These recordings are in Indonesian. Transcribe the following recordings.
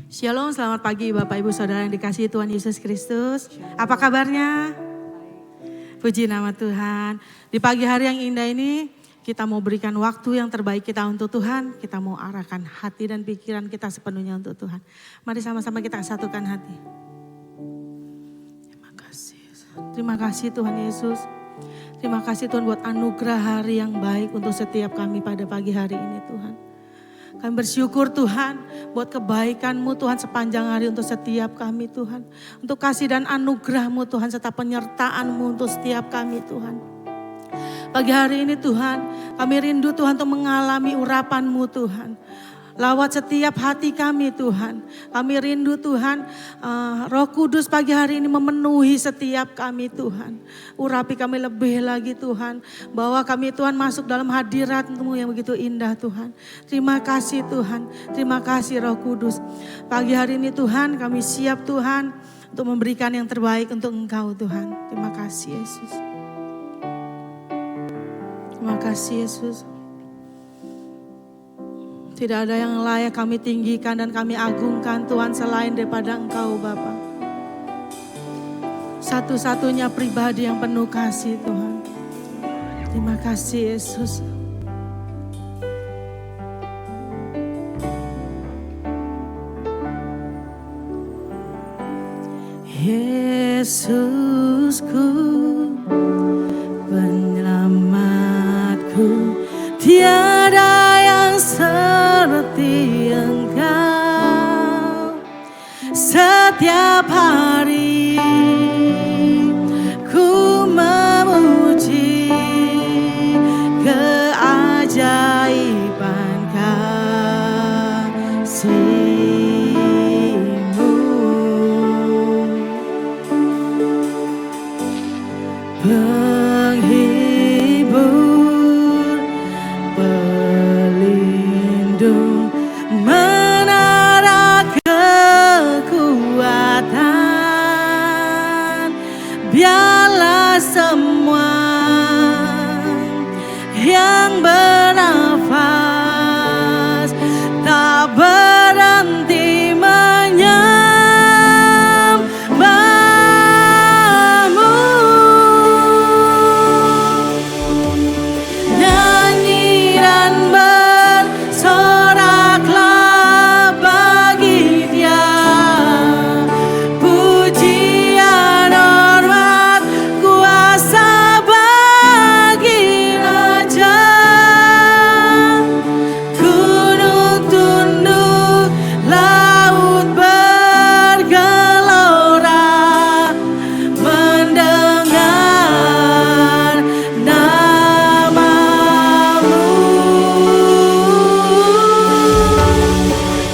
Shalom, selamat pagi Bapak Ibu Saudara yang dikasihi Tuhan Yesus Kristus. Apa kabarnya? Puji nama Tuhan. Di pagi hari yang indah ini kita mau berikan waktu yang terbaik kita untuk Tuhan. Kita mau arahkan hati dan pikiran kita sepenuhnya untuk Tuhan. Mari sama-sama kita satukan hati. Terima kasih Tuhan Yesus. Terima kasih Tuhan buat anugerah hari yang baik untuk setiap kami pada pagi hari ini Tuhan. Kami bersyukur Tuhan buat kebaikan-Mu Tuhan sepanjang hari untuk setiap kami Tuhan. Untuk kasih dan anugerah-Mu Tuhan serta penyertaan-Mu untuk setiap kami Tuhan. Pagi hari ini Tuhan kami rindu Tuhan untuk mengalami urapan-Mu Tuhan. Lawat setiap hati kami Tuhan. Kami rindu Tuhan Roh Kudus pagi hari ini memenuhi setiap kami Tuhan. Urapi kami lebih lagi Tuhan. Bahwa kami Tuhan masuk dalam hadirat-Mu yang begitu indah Tuhan. Terima kasih Tuhan. Terima kasih Roh Kudus. Pagi hari ini Tuhan kami siap Tuhan untuk memberikan yang terbaik untuk Engkau Tuhan. Terima kasih Yesus. Terima kasih Yesus. Tidak ada yang layak kami tinggikan dan kami agungkan Tuhan selain daripada Engkau Bapa. Satu-satunya pribadi yang penuh kasih Tuhan. Terima kasih Yesus. Yesusku, penyelamatku, tiada yang seperti Engkau. Setiap hari ku memuji keajaiban kasih-Mu. Penghibur, pelindung, menara kekuatan. Biarlah semua yang bernafas tak berhenti menyembah-Mu. Nyanyi dan bersoraklah bagi Dia. Pujian, hormat, kuasa bagi Raja. Gunung tunduk, laut bergelora mendengar nama-Mu.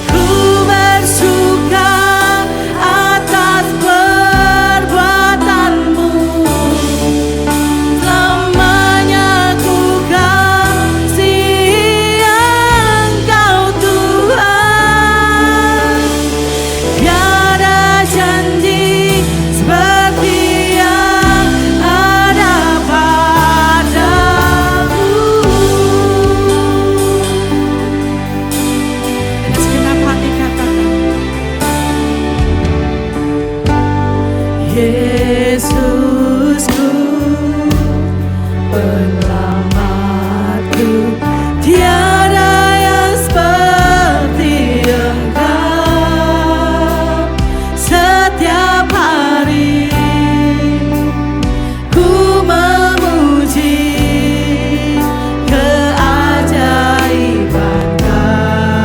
Ku bersuka atas perbuatan-Mu. Selamanya ku kasihi Engkau Tuhan. Tiada janji seperti yang ada padamu. Segenap hati katakan, Yesusku, penyelamatku, tiada yang seperti Engkau. Setiap hari ku memuji keajaiban kasih-Mu.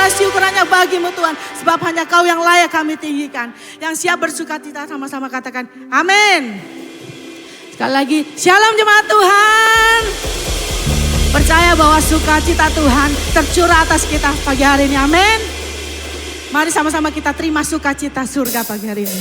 segala syukur hanya bagimu Tuhan. Sebab hanya Kau yang layak kami tinggikan. Yang siap bersuka cita sama-sama katakan amin. Sekali lagi, shalom jemaat Tuhan. Percaya bahwa sukacita Tuhan tercurah atas kita pagi hari ini, amin. Mari sama-sama kita terima sukacita surga pagi hari ini.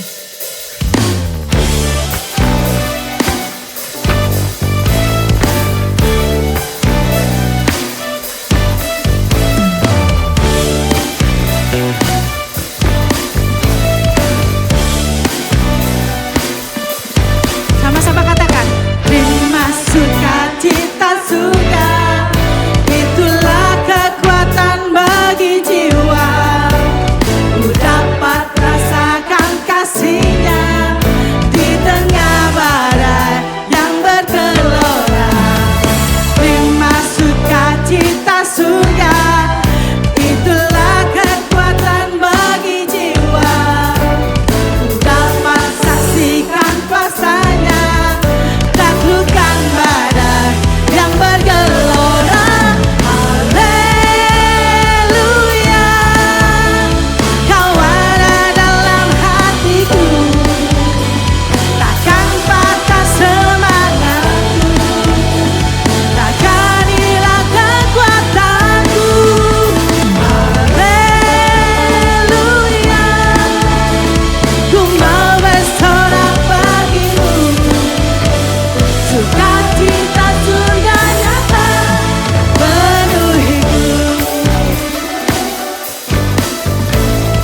Sama-sama katakan, terima sukacita surga, itulah kekuatan bagi jiwa. Ku dapat rasakan kasih-Nya di tengah badai yang bergelora. Terima sukacita surga, itulah kekuatan bagi jiwa. Ku dapat saksikan kuasa-Nya, taklukkan badai yang bergelora. Haleluya, Kau ada dalam hatiku, takkan patah semangatku, takkan hilang kekuatanku. Haleluya, ku mau bersorak bagimu, sukacita surga nyata penuhiku.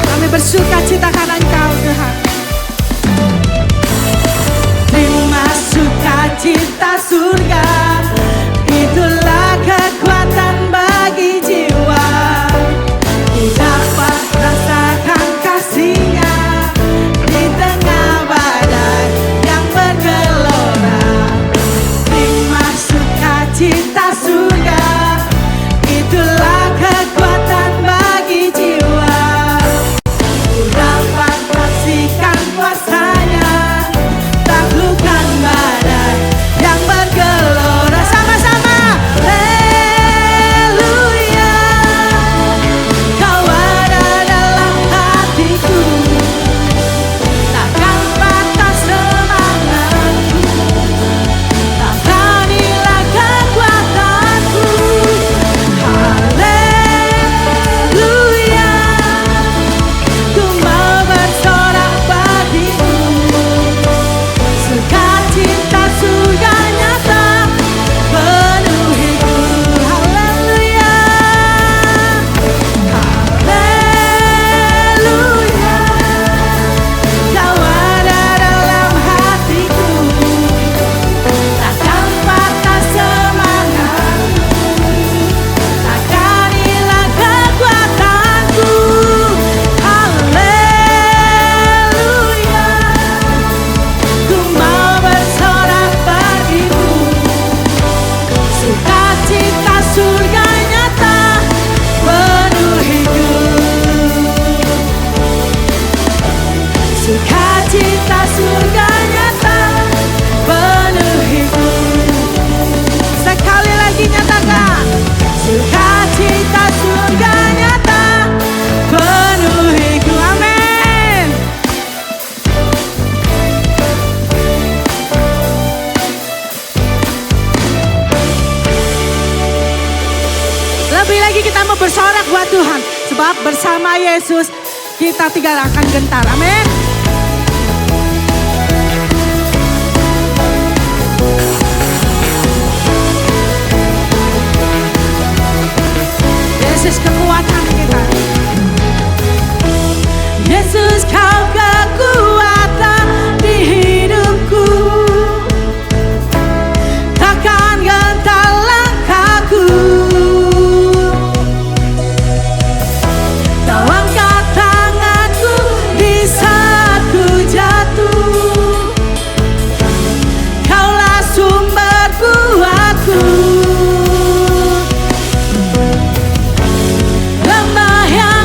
Kami bersukacita karena Engkau Tuhan. Terima sukacita surga, itulah kekuatan bagi jiwa. Ku dapat rasakan kasih-Nya di tengah badai yang bergelora. Terima sukacita surga, itulah kekuatan bagi jiwa. Ku dapat saksikan kuasa-Nya, taklukkan badai yang bergelora. Sama-sama, haleluya, Kau ada dalam hatiku, takkan patah semangatku, takkan hilang kekuatanku. Haleluya, ku mau bersorak bagimu, sukacita surga nyata penuhiku. Haleluya, haleluya, Kau ada dalam hatiku, takkan patah semangatku, takkan hilang kekuatanku. Haleluya, ku mau bersorak bagimu, sukacita surga nyata penuhiku. Sukacita surga nyata penuhiku. Sekali lagi nyatakan, sukacita surga nyata penuhiku. Amin. Lebih lagi kita mau bersorak buat Tuhan, sebab bersama Yesus kita tidak akan gentar. Amin. Yesus kekuatan kita. Yesus Kau kekuatan di hidupku, takkan gentar langkahku. Kau angkat tanganku di saat ku jatuh, Kaulah sumber kuatku. Lembah yang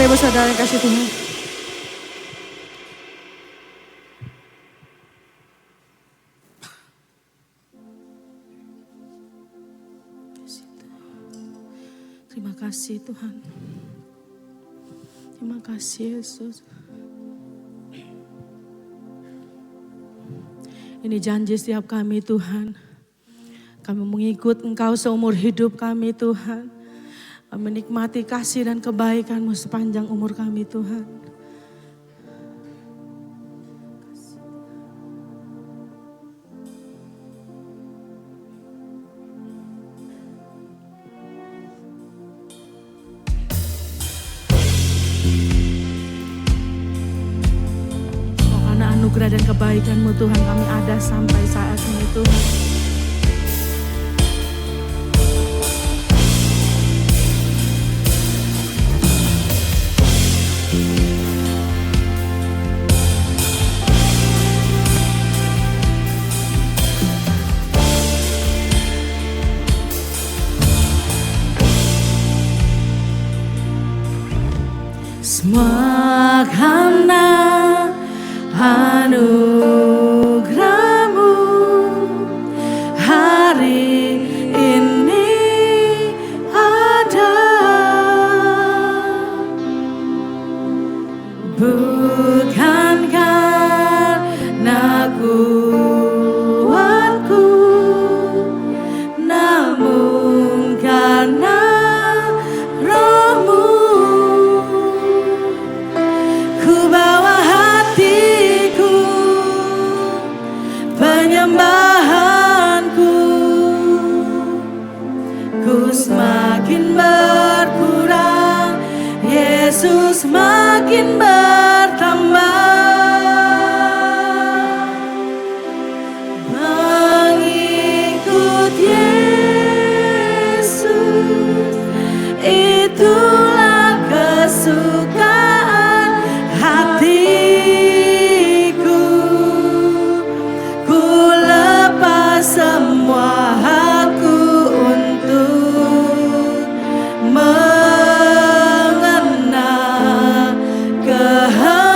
Bapak Ibu Saudara yang kasih Tuhan. Terima kasih Tuhan. Terima kasih Yesus. Ini janji setiap kami Tuhan. Kami mengikut Engkau seumur hidup kami Tuhan. Menikmati kasih dan kebaikan-Mu sepanjang umur kami Tuhan. Karena anugerah dan kebaikan-Mu Tuhan kami ada sampai saat ini Tuhan. Semua karena anugerah-Mu hari ini ada. Bukan karena kuatku, namun karena Roh-Mu. Ku bawa hatiku, penyembahanku, ku semakin berkurang, Yesus makin bertambah. Mengikut Yesus, itulah kesukaan hatiku. Ku lepas semua hakku untuk mengenal kehendak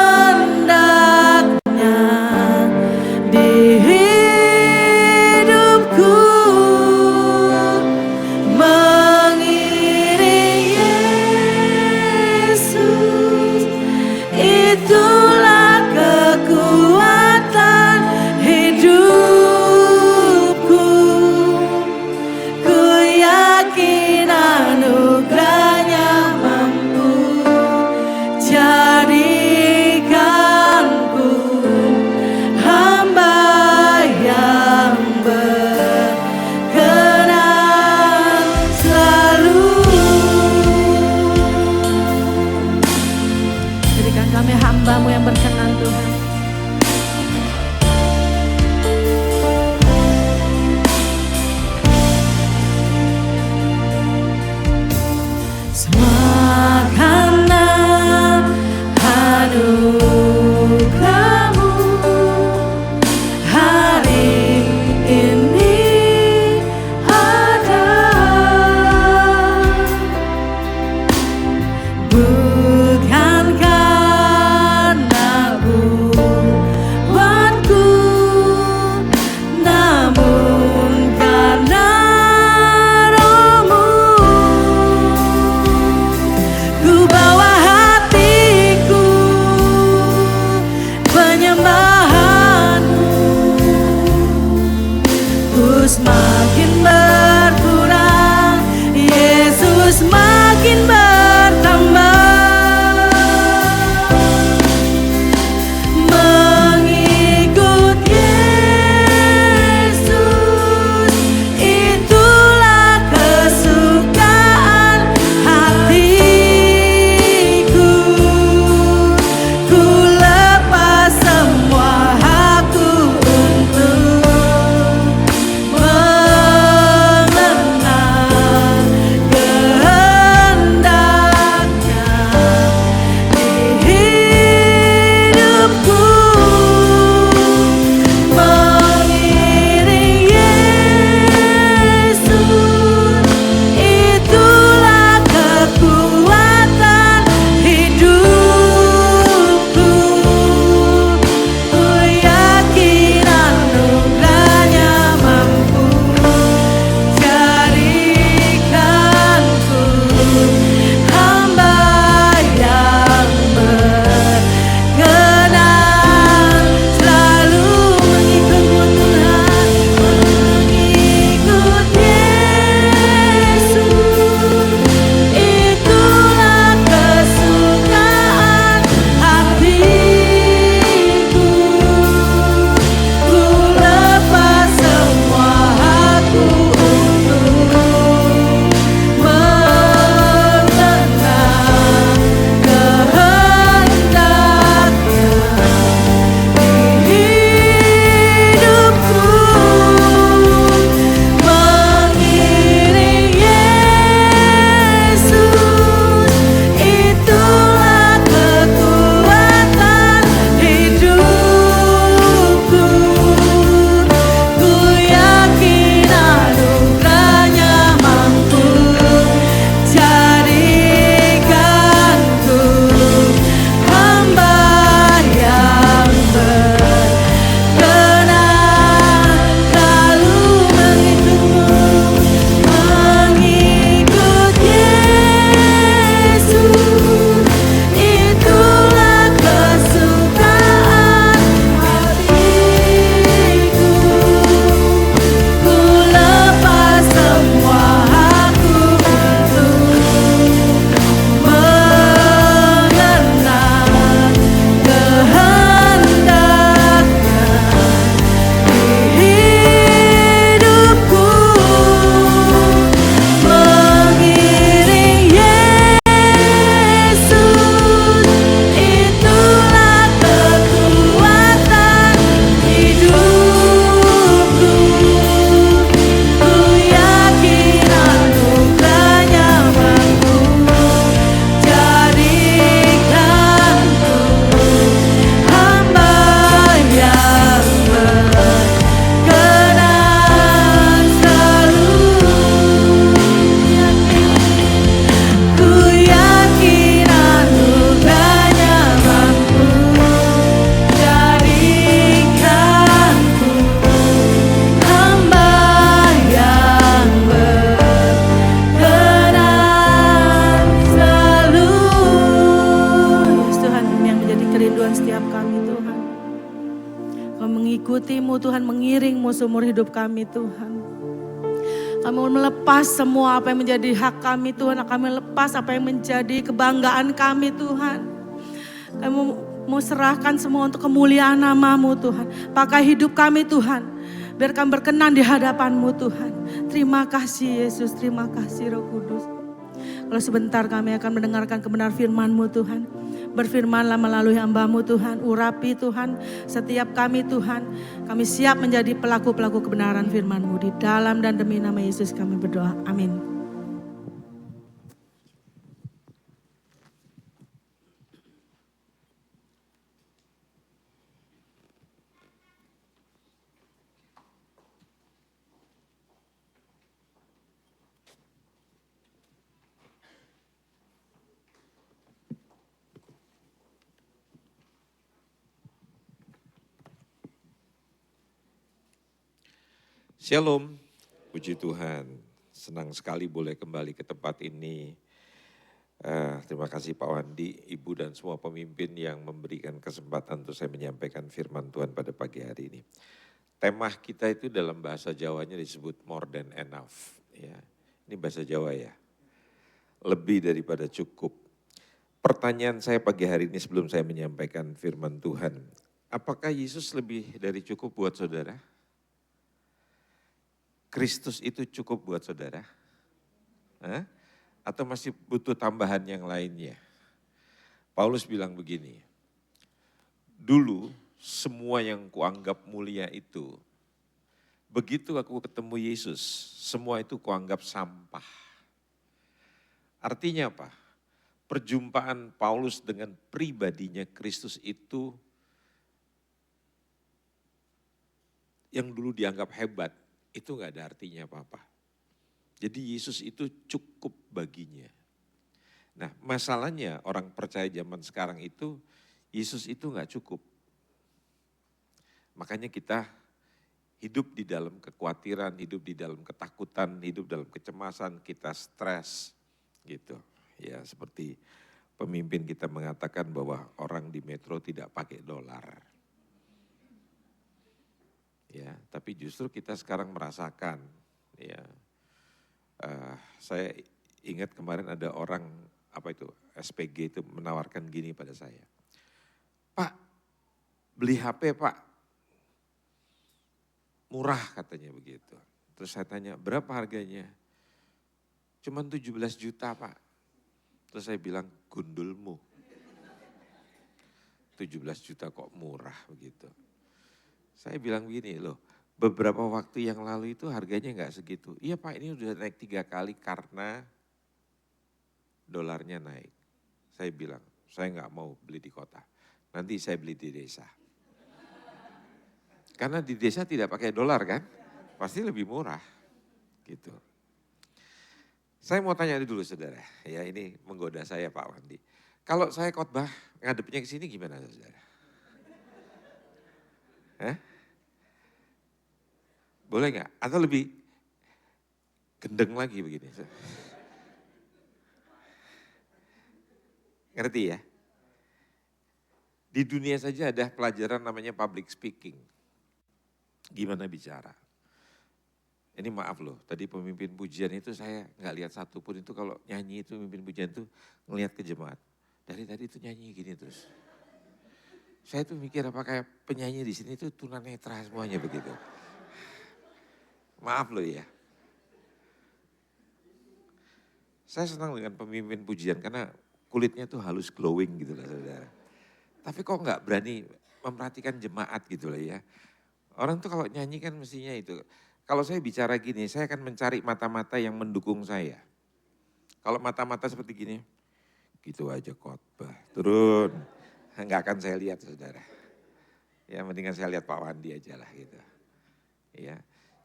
mengikutimu Tuhan, mengiringmu seumur hidup kami Tuhan. Kami mau melepas semua apa yang menjadi hak kami Tuhan, kami lepas apa yang menjadi kebanggaan kami Tuhan. Kami mau serahkan semua untuk kemuliaan nama-Mu Tuhan. Pakai hidup kami Tuhan, biar kami berkenan di hadapan-Mu Tuhan. Terima kasih Yesus, terima kasih Roh Kudus. Kalau sebentar kami akan mendengarkan kebenar firman-Mu Tuhan. Berfirmanlah melalui hamba-Mu Tuhan, urapi Tuhan setiap kami Tuhan. Kami siap menjadi pelaku-pelaku kebenaran firman-Mu. Di dalam dan demi nama Yesus kami berdoa, amin. Shalom, puji Tuhan. Senang sekali boleh kembali ke tempat ini. Terima kasih Pak Wandi, Ibu dan semua pemimpin yang memberikan kesempatan untuk saya menyampaikan firman Tuhan pada pagi hari ini. Tema kita itu dalam bahasa Jawanya disebut more than enough. Ya, ini bahasa Jawa ya, lebih daripada cukup. Pertanyaan saya pagi hari ini sebelum saya menyampaikan firman Tuhan, apakah Yesus lebih dari cukup buat saudara? Kristus itu cukup buat saudara? Atau masih butuh tambahan yang lainnya? Paulus bilang begini, dulu semua yang kuanggap mulia itu, begitu aku ketemu Yesus, semua itu kuanggap sampah. Artinya apa? Perjumpaan Paulus dengan pribadinya Kristus itu yang dulu dianggap hebat, itu gak ada artinya apa-apa. Jadi Yesus itu cukup baginya. Nah masalahnya orang percaya zaman sekarang itu, Yesus itu gak cukup. Makanya kita hidup di dalam kekhawatiran, hidup di dalam ketakutan, hidup dalam kecemasan, kita stres gitu. Ya seperti pemimpin kita mengatakan bahwa orang di metro tidak pakai dolar. Ya, tapi justru kita sekarang merasakan, ya, saya ingat kemarin ada orang SPG itu menawarkan gini pada saya, Pak, beli HP Pak, murah katanya begitu. Terus saya tanya, berapa harganya? Cuman 17 juta Pak. Terus saya bilang, gundulmu. 17 juta kok murah begitu. Saya bilang begini loh, beberapa waktu yang lalu itu harganya enggak segitu. Iya Pak, ini udah naik 3 kali karena dolarnya naik. Saya bilang, saya enggak mau beli di kota, nanti saya beli di desa. Karena di desa tidak pakai dolar kan, pasti lebih murah gitu. Saya mau tanya dulu saudara, ya ini menggoda saya Pak Wandi. Kalau saya khotbah ngadepnya ke sini gimana saudara? Boleh nggak? Atau lebih gendeng lagi begini? Ngerti ya? Di dunia saja ada pelajaran namanya public speaking. Gimana bicara? Ini maaf loh, tadi pemimpin pujian itu saya nggak lihat satupun itu kalau nyanyi itu pemimpin pujian itu ngelihat ke jemaat. Dari tadi itu nyanyi gini terus. Saya tuh mikir apakah penyanyi di sini itu tunanetra semuanya begitu. Maaf loh ya. Saya senang dengan pemimpin pujian karena kulitnya tuh halus glowing gitu lah saudara. Tapi kok nggak berani memperhatikan jemaat gitu lah ya. Orang tuh kalau nyanyi kan mestinya itu. Kalau saya bicara gini, saya akan mencari mata-mata yang mendukung saya. Kalau mata-mata seperti gini, gitu aja khotbah, turun. Nggak akan saya lihat saudara. Ya mendingan saya lihat Pak Wandi aja lah gitu. Ya.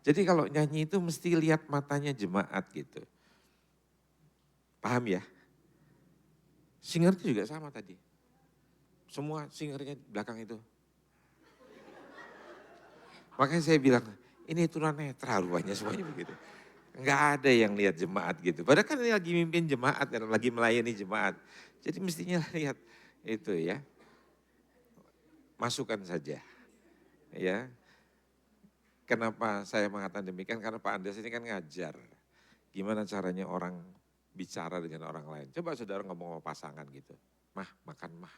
Jadi kalau nyanyi itu mesti lihat matanya jemaat gitu. Paham ya? Singer itu juga sama tadi. Semua singernya belakang itu. Makanya saya bilang, ini tunanetra rupanya semuanya begitu. Enggak ada yang lihat jemaat gitu. Padahal kan lagi mimpin jemaat, kan lagi melayani jemaat. Jadi mestinya lihat itu ya. Masukkan saja. Ya. Kenapa saya mengatakan demikian? Karena Pak Andes ini kan ngajar. Gimana caranya orang bicara dengan orang lain. Coba saudara ngomong sama pasangan gitu. Mah, makan mah.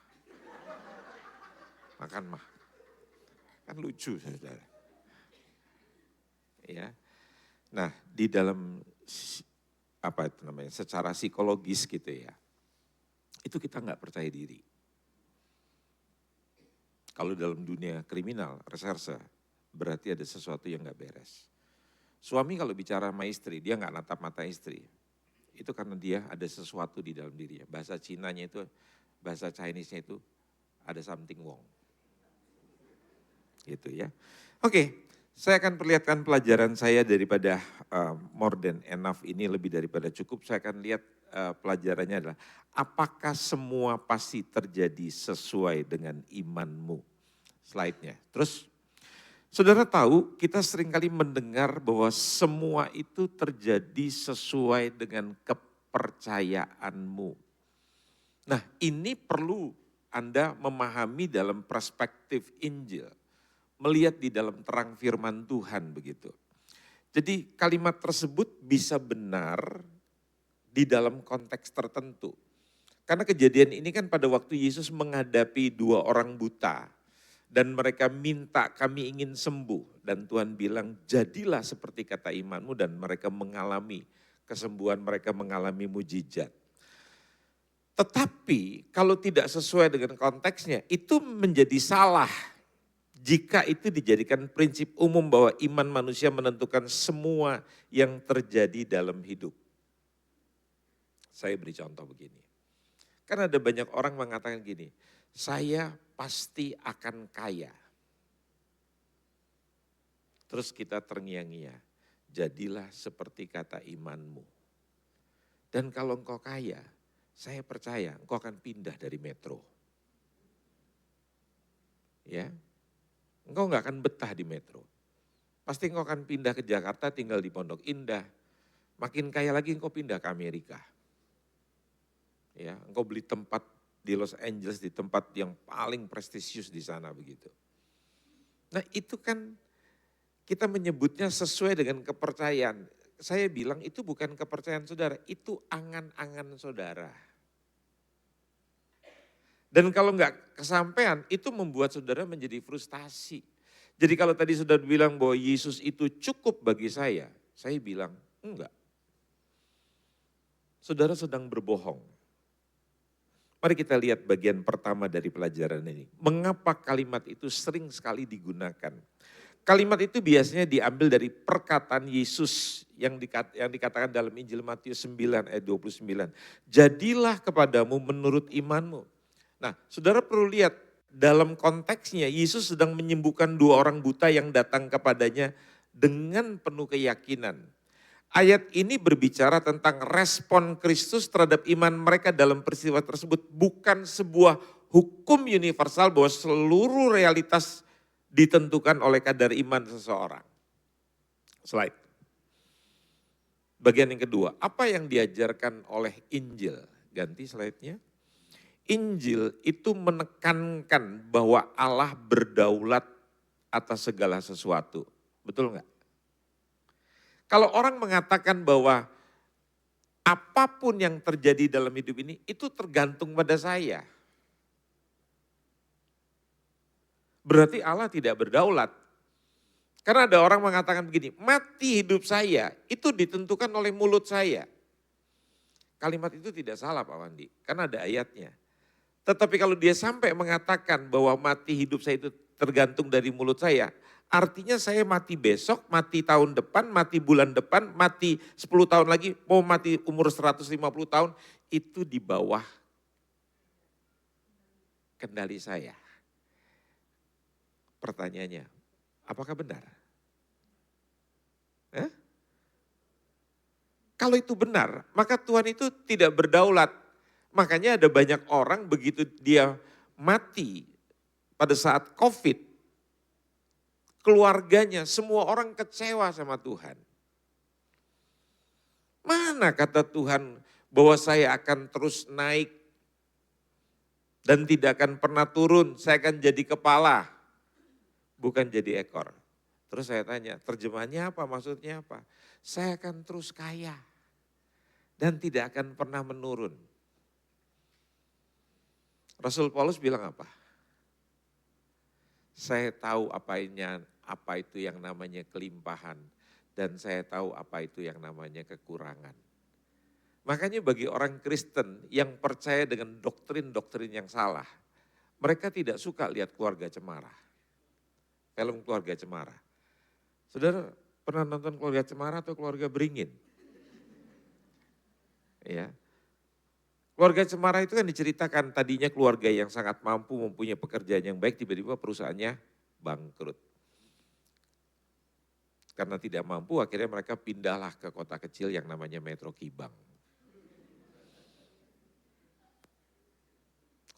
Makan mah. Kan lucu saudara. Ya. Nah, di dalam apa itu namanya, secara psikologis gitu ya. Itu kita nggak percaya diri. Kalau dalam dunia kriminal, reserse, berarti ada sesuatu yang nggak beres. Suami kalau bicara sama istri, dia nggak natap mata istri. Itu karena dia ada sesuatu di dalam dirinya. Bahasa Cinanya itu, bahasa Chinese-nya itu ada something wrong. Gitu ya. Oke, saya akan perlihatkan pelajaran saya daripada more than enough ini, lebih daripada cukup. Saya akan lihat pelajarannya adalah, apakah semua pasti terjadi sesuai dengan imanmu? Slide-nya. Terus, saudara tahu kita seringkali mendengar bahwa semua itu terjadi sesuai dengan kepercayaanmu. Nah, ini perlu Anda memahami dalam perspektif Injil. Melihat di dalam terang firman Tuhan begitu. Jadi kalimat tersebut bisa benar di dalam konteks tertentu. Karena kejadian ini kan pada waktu Yesus menghadapi 2 orang buta. Dan mereka minta, kami ingin sembuh. Dan Tuhan bilang, jadilah seperti kata imanmu, dan mereka mengalami kesembuhan, mereka mengalami mujizat. Tetapi kalau tidak sesuai dengan konteksnya, itu menjadi salah. Jika itu dijadikan prinsip umum bahwa iman manusia menentukan semua yang terjadi dalam hidup. Saya beri contoh begini. Kan ada banyak orang mengatakan gini, saya pasti akan kaya. Terus kita terngiang-ngiang, jadilah seperti kata imanmu. Dan kalau engkau kaya, saya percaya engkau akan pindah dari metro. Ya, engkau nggak akan betah di metro. Pasti engkau akan pindah ke Jakarta, tinggal di Pondok Indah. Makin kaya lagi engkau pindah ke Amerika. Ya, engkau beli tempat di Los Angeles, di tempat yang paling prestisius di sana begitu. Nah itu kan kita menyebutnya sesuai dengan kepercayaan. Saya bilang itu bukan kepercayaan saudara, itu angan-angan saudara. Dan kalau enggak kesampaian, itu membuat saudara menjadi frustasi. Jadi kalau tadi saudara bilang bahwa Yesus itu cukup bagi saya bilang enggak. Saudara sedang berbohong. Mari kita lihat bagian pertama dari pelajaran ini. Mengapa kalimat itu sering sekali digunakan? Kalimat itu biasanya diambil dari perkataan Yesus yang dikatakan dalam Injil Matius 9 ayat 29. Jadilah kepadamu menurut imanmu. Nah, saudara perlu lihat dalam konteksnya Yesus sedang menyembuhkan 2 orang buta yang datang kepadanya dengan penuh keyakinan. Ayat ini berbicara tentang respon Kristus terhadap iman mereka dalam peristiwa tersebut. Bukan sebuah hukum universal bahwa seluruh realitas ditentukan oleh kadar iman seseorang. Slide. Bagian yang kedua, apa yang diajarkan oleh Injil? Ganti slide-nya. Injil itu menekankan bahwa Allah berdaulat atas segala sesuatu. Betul enggak? Kalau orang mengatakan bahwa apapun yang terjadi dalam hidup ini itu tergantung pada saya. Berarti Allah tidak berdaulat. Karena ada orang mengatakan begini, mati hidup saya itu ditentukan oleh mulut saya. Kalimat itu tidak salah Pak Wandi, karena ada ayatnya. Tetapi kalau dia sampai mengatakan bahwa mati hidup saya itu tergantung dari mulut saya, artinya saya mati besok, mati tahun depan, mati bulan depan, mati 10 tahun lagi, mau mati umur 150 tahun, itu di bawah kendali saya. Pertanyaannya, apakah benar? Kalau itu benar, maka Tuhan itu tidak berdaulat. Makanya ada banyak orang begitu dia mati pada saat COVID, keluarganya, semua orang kecewa sama Tuhan. Mana kata Tuhan bahwa saya akan terus naik dan tidak akan pernah turun, saya akan jadi kepala, bukan jadi ekor. Terus saya tanya, terjemahannya apa, maksudnya apa? Saya akan terus kaya dan tidak akan pernah menurun. Rasul Paulus bilang apa? Saya tahu apa itu yang namanya kelimpahan dan saya tahu apa itu yang namanya kekurangan. Makanya bagi orang Kristen yang percaya dengan doktrin-doktrin yang salah, mereka tidak suka lihat keluarga cemara. Film Keluarga Cemara. Saudara pernah nonton Keluarga Cemara atau Keluarga Beringin? Ya. Keluarga Cemara itu kan diceritakan tadinya keluarga yang sangat mampu, mempunyai pekerjaan yang baik, tiba-tiba perusahaannya bangkrut. Karena tidak mampu akhirnya mereka pindahlah ke kota kecil yang namanya Metro Kibang.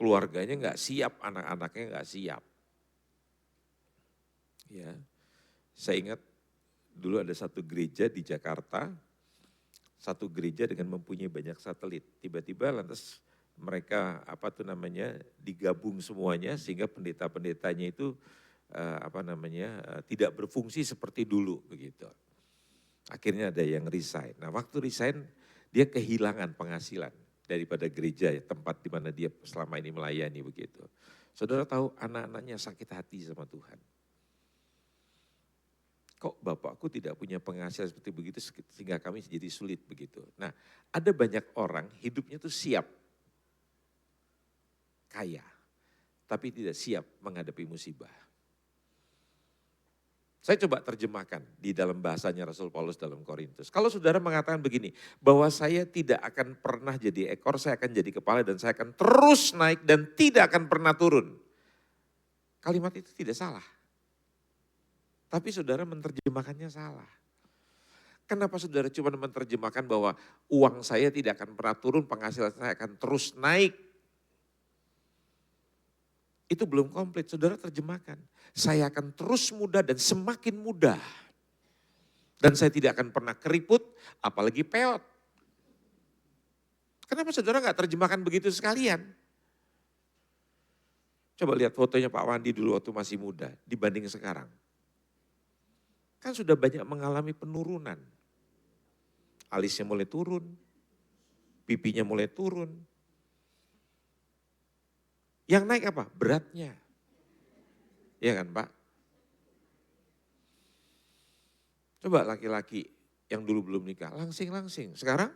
Keluarganya nggak siap, anak-anaknya nggak siap. Ya, saya ingat dulu ada satu gereja di Jakarta, satu gereja dengan mempunyai banyak satelit. Tiba-tiba lantas mereka digabung semuanya sehingga pendeta-pendetanya itu tidak berfungsi seperti dulu begitu. Akhirnya ada yang resign. Nah waktu resign dia kehilangan penghasilan daripada gereja ya, tempat di mana dia selama ini melayani begitu. Saudara tahu anak-anaknya sakit hati sama Tuhan. Kok bapakku tidak punya penghasilan seperti begitu sehingga kami jadi sulit begitu. Nah ada banyak orang hidupnya tuh siap kaya tapi tidak siap menghadapi musibah. Saya coba terjemahkan di dalam bahasanya Rasul Paulus dalam Korintus. Kalau saudara mengatakan begini, bahwa saya tidak akan pernah jadi ekor, saya akan jadi kepala dan saya akan terus naik dan tidak akan pernah turun. Kalimat itu tidak salah. Tapi saudara menerjemahkannya salah. Kenapa saudara cuma menerjemahkan bahwa uang saya tidak akan pernah turun, penghasilan saya akan terus naik. Itu belum komplit, saudara terjemahkan. Saya akan terus muda dan semakin muda. Dan saya tidak akan pernah keriput, apalagi peot. Kenapa saudara gak terjemahkan begitu sekalian? Coba lihat fotonya Pak Wandi dulu waktu masih muda, dibanding sekarang. Kan sudah banyak mengalami penurunan. Alisnya mulai turun, pipinya mulai turun. Yang naik apa? Beratnya. Iya kan Pak? Coba laki-laki yang dulu belum nikah, langsing-langsing. Sekarang?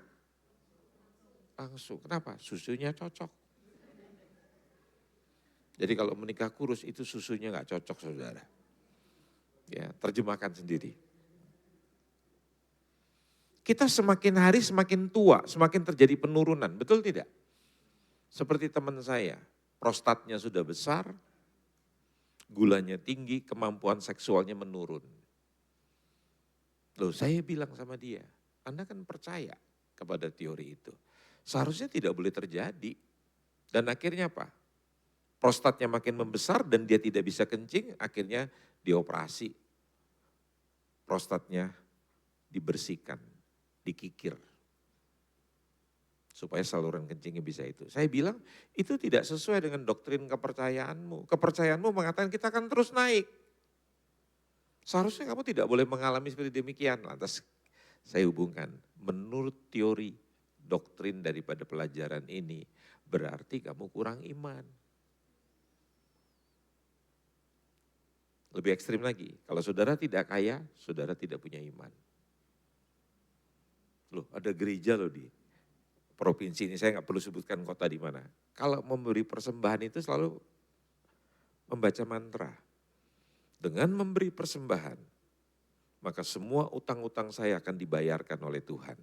Langsung. Kenapa? Susunya cocok. Jadi kalau menikah kurus itu susunya gak cocok saudara. Ya, terjemahkan sendiri. Kita semakin hari semakin tua, semakin terjadi penurunan, betul tidak? Seperti teman saya, prostatnya sudah besar, gulanya tinggi, kemampuan seksualnya menurun. Loh saya bilang sama dia, Anda kan percaya kepada teori itu. Seharusnya tidak boleh terjadi. Dan akhirnya apa? Prostatnya makin membesar dan dia tidak bisa kencing, akhirnya dioperasi. Prostatnya dibersihkan, dikikir. Supaya saluran kencingnya bisa itu. Saya bilang itu tidak sesuai dengan doktrin kepercayaanmu. Kepercayaanmu mengatakan kita akan terus naik. Seharusnya kamu tidak boleh mengalami seperti demikian. Lantas saya hubungkan, menurut teori doktrin daripada pelajaran ini, berarti kamu kurang iman. Lebih ekstrim lagi, kalau saudara tidak kaya, saudara tidak punya iman. Loh ada gereja loh di provinsi ini, saya nggak perlu sebutkan kota di mana. Kalau memberi persembahan itu selalu membaca mantra. Dengan memberi persembahan, maka semua utang-utang saya akan dibayarkan oleh Tuhan.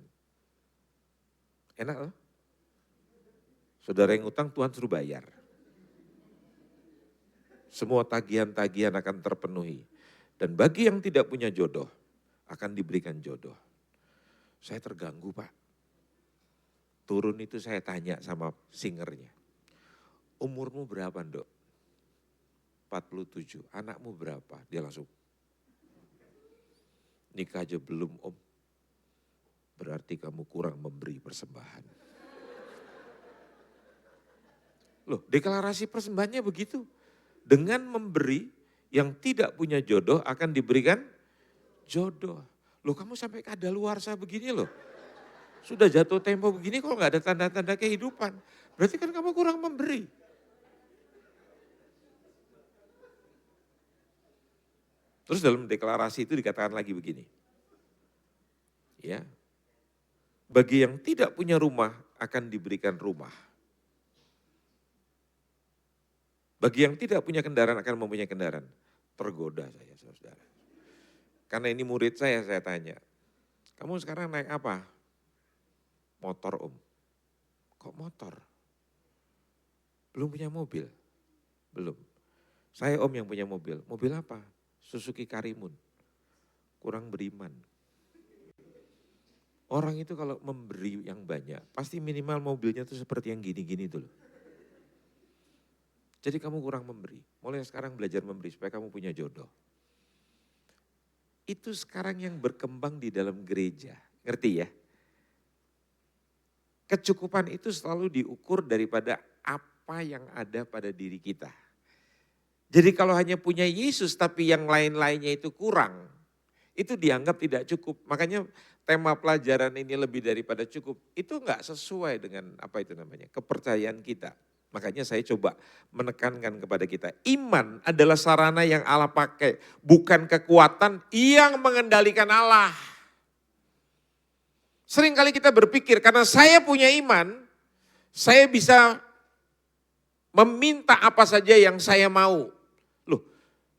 Enak loh. Saudara yang utang Tuhan suruh bayar. Semua tagihan-tagihan akan terpenuhi. Dan bagi yang tidak punya jodoh, akan diberikan jodoh. Saya terganggu Pak. Turun itu saya tanya sama singernya. Umurmu berapa Dok? 47. Anakmu berapa? Dia langsung. Nikah aja belum Om. Berarti kamu kurang memberi persembahan. Loh deklarasi persembahannya begitu. Dengan memberi yang tidak punya jodoh akan diberikan jodoh. Loh kamu sampai kadaluarsa begini loh. Sudah jatuh tempo begini kok nggak ada tanda-tanda kehidupan. Berarti kan kamu kurang memberi. Terus dalam deklarasi itu dikatakan lagi begini. Ya. Bagi yang tidak punya rumah akan diberikan rumah. Bagi yang tidak punya kendaraan akan mempunyai kendaraan. Tergoda saya, saudara. Karena ini murid saya tanya. Kamu sekarang naik apa? Motor om. Kok motor? Belum punya mobil? Belum. Saya om yang punya mobil. Mobil apa? Suzuki Karimun. Kurang beriman. Orang itu kalau memberi yang banyak, pasti minimal mobilnya itu seperti yang gini-gini itu loh. Jadi kamu kurang memberi. Mulai sekarang belajar memberi supaya kamu punya jodoh. Itu sekarang yang berkembang di dalam gereja. Ngerti ya? Kecukupan itu selalu diukur daripada apa yang ada pada diri kita. Jadi kalau hanya punya Yesus tapi yang lain-lainnya itu kurang, itu dianggap tidak cukup. Makanya tema pelajaran ini lebih daripada cukup, itu enggak sesuai dengan apa itu namanya, kepercayaan kita. Makanya saya coba menekankan kepada kita, iman adalah sarana yang Allah pakai, bukan kekuatan yang mengendalikan Allah. Seringkali kita berpikir karena saya punya iman, saya bisa meminta apa saja yang saya mau. Loh,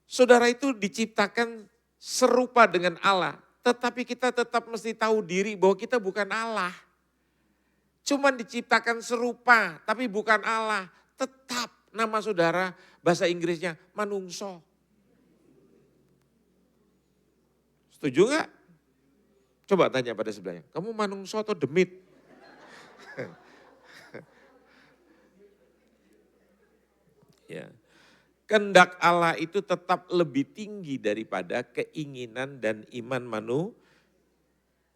saudara itu diciptakan serupa dengan Allah, tetapi kita tetap mesti tahu diri bahwa kita bukan Allah. Cuman diciptakan serupa, tapi bukan Allah. Tetap nama saudara, bahasa Inggrisnya manungso. Setuju gak? Coba tanya pada sebelahnya, kamu manungso atau demit? Ya. Kehendak Allah itu tetap lebih tinggi daripada keinginan dan iman manusia.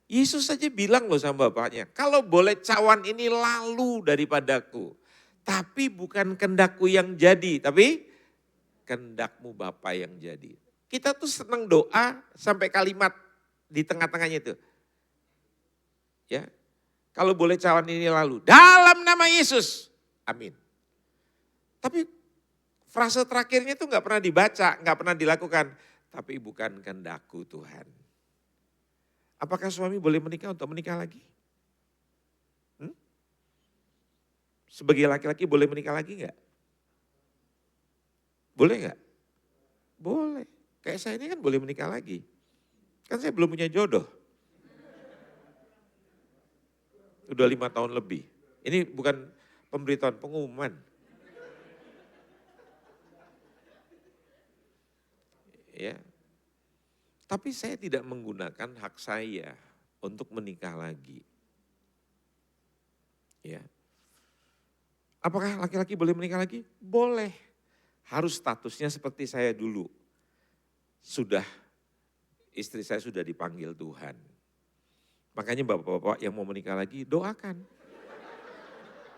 Yesus saja bilang loh sama bapaknya, kalau boleh cawan ini lalu daripadaku. Tapi bukan kehendakku yang jadi, tapi kehendakmu Bapa yang jadi. Kita tuh senang doa sampai kalimat di tengah-tengahnya itu. Ya, kalau boleh cawan ini lalu, dalam nama Yesus, amin. Tapi frase terakhirnya itu gak pernah dibaca, gak pernah dilakukan. Tapi bukan kehendakku Tuhan. Apakah suami boleh menikah untuk menikah lagi? Sebagai laki-laki boleh menikah lagi enggak? Boleh enggak? Boleh. Kayak saya ini kan boleh menikah lagi. Kan saya belum punya jodoh. Udah 5 tahun lebih. Ini bukan pemberitahuan, pengumuman. Ya. Tapi saya tidak menggunakan hak saya untuk menikah lagi. Ya. Apakah laki-laki boleh menikah lagi? Boleh. Harus statusnya seperti saya dulu. Istri saya sudah dipanggil Tuhan. Makanya bapak-bapak yang mau menikah lagi doakan.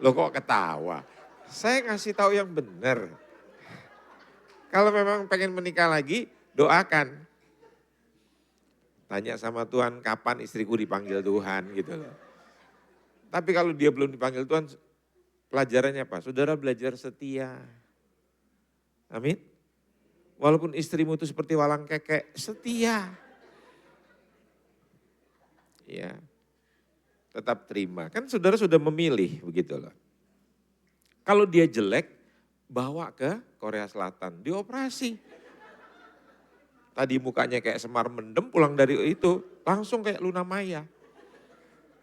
Loh kok ketawa? Saya ngasih tahu yang benar. Kalau memang pengen menikah lagi, doakan. Tanya sama Tuhan kapan istriku dipanggil Tuhan gitu loh. Tapi kalau dia belum dipanggil Tuhan, pelajarannya apa? Saudara belajar setia. Amin. Walaupun istrimu itu seperti walang kekek, setia. Ya. Tetap terima. Kan saudara sudah memilih begitu loh. Kalau dia jelek, bawa ke Korea Selatan, dioperasi. Tadi mukanya kayak Semar Mendem, pulang dari itu langsung kayak Luna Maya.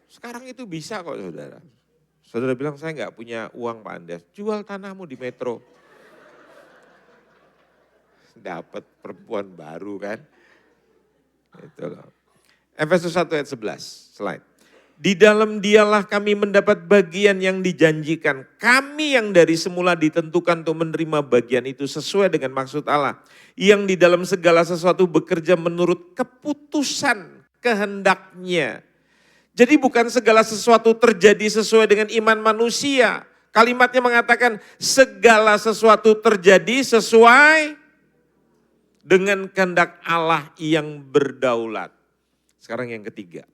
Sekarang itu bisa kok saudara. Saudara bilang saya nggak punya uang Pak Andes, jual tanahmu di Metro. Dapat perempuan baru kan. Itu loh. Efesus 1 ayat 11, slide. Di dalam dialah kami mendapat bagian yang dijanjikan. Kami yang dari semula ditentukan untuk menerima bagian itu sesuai dengan maksud Allah. Yang di dalam segala sesuatu bekerja menurut keputusan kehendaknya. Jadi bukan segala sesuatu terjadi sesuai dengan iman manusia. Kalimatnya mengatakan segala sesuatu terjadi sesuai dengan kehendak Allah yang berdaulat. Sekarang yang ketiga,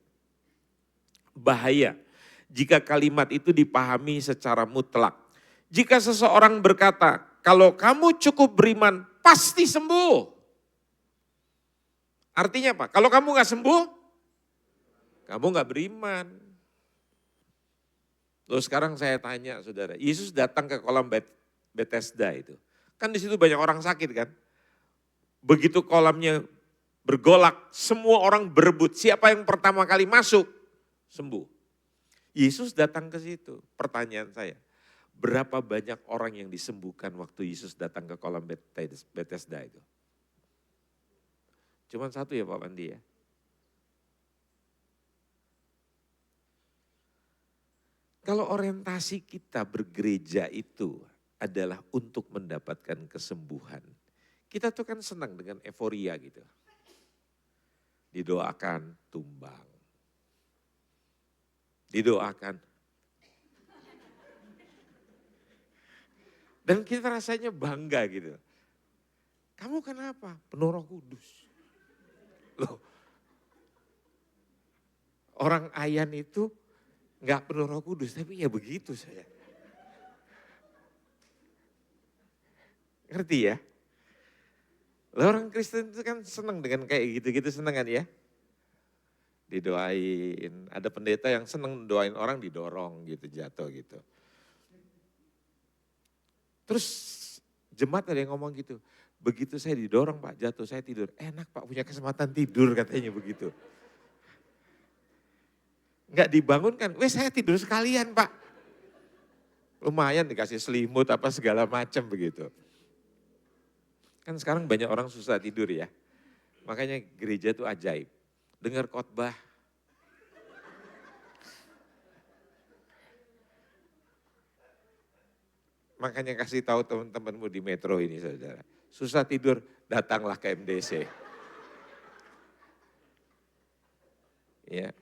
bahaya jika kalimat itu dipahami secara mutlak. Jika seseorang berkata, kalau kamu cukup beriman, pasti sembuh. Artinya apa? Kalau kamu gak sembuh, kamu gak beriman. Loh sekarang saya tanya saudara, Yesus datang ke kolam Bethesda itu. Kan di situ banyak orang sakit kan. Begitu kolamnya bergolak, semua orang berebut. Siapa yang pertama kali masuk, sembuh. Yesus datang ke situ. Pertanyaan saya, berapa banyak orang yang disembuhkan waktu Yesus datang ke kolam Bethesda itu? Cuman satu ya Pak Pandi ya. Kalau orientasi kita bergereja itu adalah untuk mendapatkan kesembuhan. Kita tuh kan senang dengan euforia gitu. Didoakan tumbang. Didoakan. Dan kita rasanya bangga gitu. Kamu kenapa? Penuh Roh Kudus. Loh, orang Ayan itu enggak penuh Roh Kudus, tapi ya begitu saya. Ngerti ya? Lah orang Kristen itu kan senang dengan kayak gitu-gitu, senang kan ya? Didoain, ada pendeta yang senang doain orang didorong gitu, jatuh gitu. Terus jemaat ada yang ngomong gitu, begitu saya didorong Pak, jatuh saya tidur. Enak Pak punya kesempatan tidur katanya begitu. Enggak dibangunkan, weh saya tidur sekalian Pak. Lumayan dikasih selimut apa segala macam begitu. Kan sekarang banyak orang susah tidur ya. Makanya gereja itu ajaib. Dengar khotbah. Makanya kasih tahu teman-temanmu di metro ini saudara. Susah tidur, datanglah ke MDC. Ya.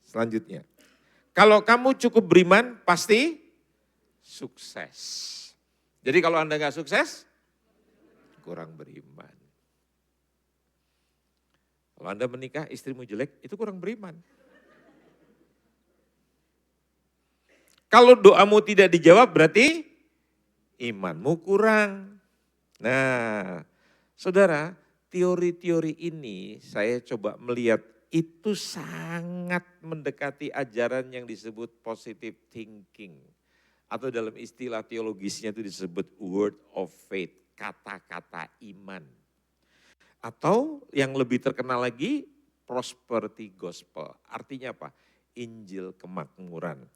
Selanjutnya. Kalau kamu cukup beriman, pasti sukses. Jadi kalau Anda nggak sukses, kurang beriman. Kalau Anda menikah, istrimu jelek, itu kurang beriman. Kalau doamu tidak dijawab, berarti imanmu kurang. Nah, saudara, teori-teori ini saya coba melihat itu sangat mendekati ajaran yang disebut positive thinking. Atau dalam istilah teologisnya itu disebut word of faith. Kata-kata iman. Atau yang lebih terkenal lagi prosperity gospel. Artinya apa? Injil kemakmuran.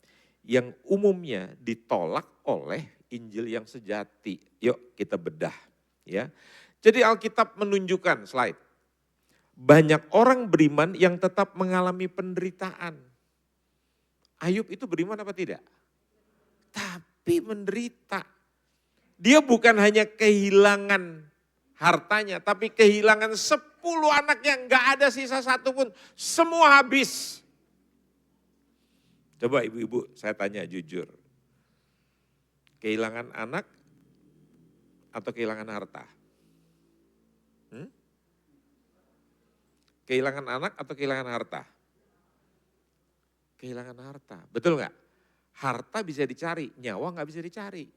Yang umumnya ditolak oleh Injil yang sejati. Yuk kita bedah. Ya. Jadi Alkitab menunjukkan slide. Banyak orang beriman yang tetap mengalami penderitaan. Ayub itu beriman apa tidak? Tapi menderita. Dia bukan hanya kehilangan hartanya, tapi kehilangan 10 anaknya, enggak ada sisa satu pun, semua habis. Coba ibu-ibu saya tanya jujur, kehilangan anak atau kehilangan harta? Kehilangan anak atau kehilangan harta? Kehilangan harta, betul nggak? Harta bisa dicari, nyawa nggak bisa dicari.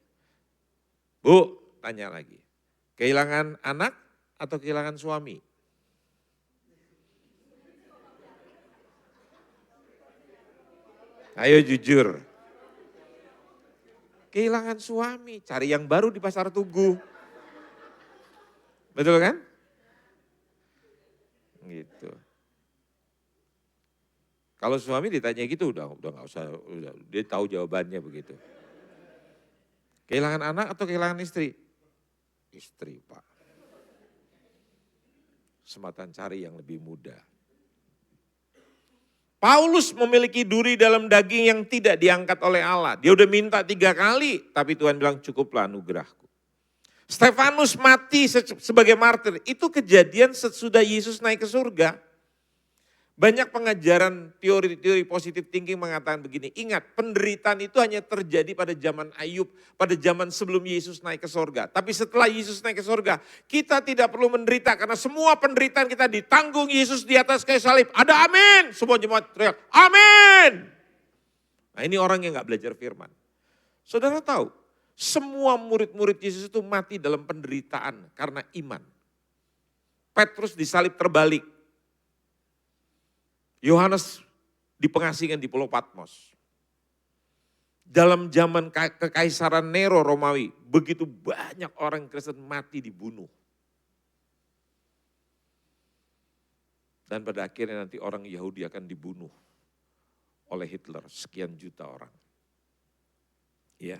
Bu, tanya lagi. Kehilangan anak atau kehilangan suami? Ayo jujur. Kehilangan suami, cari yang baru di pasar Tugu. Betul kan? Gitu. Kalau suami ditanya gitu udah nggak usah, dia tahu jawabannya begitu. Kehilangan anak atau kehilangan istri? Istri Pak. Sematan cari yang lebih mudah. Paulus memiliki duri dalam daging yang tidak diangkat oleh Allah. Dia udah minta 3 kali, tapi Tuhan bilang cukuplah anugerahku. Stefanus mati sebagai martir, itu kejadian sesudah Yesus naik ke surga. Banyak pengajaran teori-teori positif thinking mengatakan begini, ingat penderitaan itu hanya terjadi pada zaman Ayub, pada zaman sebelum Yesus naik ke sorga. Tapi setelah Yesus naik ke sorga, kita tidak perlu menderita karena semua penderitaan kita ditanggung Yesus di atas kayu salib. Ada amin, semua jemaat teriak, amin. Nah ini orang yang gak belajar firman. Saudara tahu, semua murid-murid Yesus itu mati dalam penderitaan karena iman. Petrus disalib terbalik. Yohanes dipengasihkan di Pulau Patmos. Dalam zaman kekaisaran Nero Romawi, begitu banyak orang Kristen mati dibunuh. Dan pada akhirnya nanti orang Yahudi akan dibunuh oleh Hitler, sekian juta orang. Ya.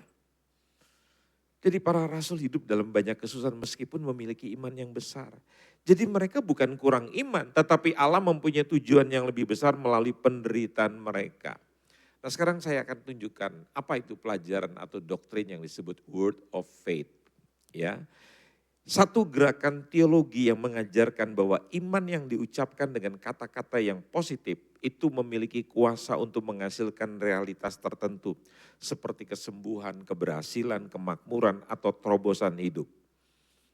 Jadi para rasul hidup dalam banyak kesusahan meskipun memiliki iman yang besar. Jadi mereka bukan kurang iman, tetapi Allah mempunyai tujuan yang lebih besar melalui penderitaan mereka. Nah sekarang saya akan tunjukkan apa itu pelajaran atau doktrin yang disebut word of faith. Ya, satu gerakan teologi yang mengajarkan bahwa iman yang diucapkan dengan kata-kata yang positif itu memiliki kuasa untuk menghasilkan realitas tertentu. Seperti kesembuhan, keberhasilan, kemakmuran, atau terobosan hidup.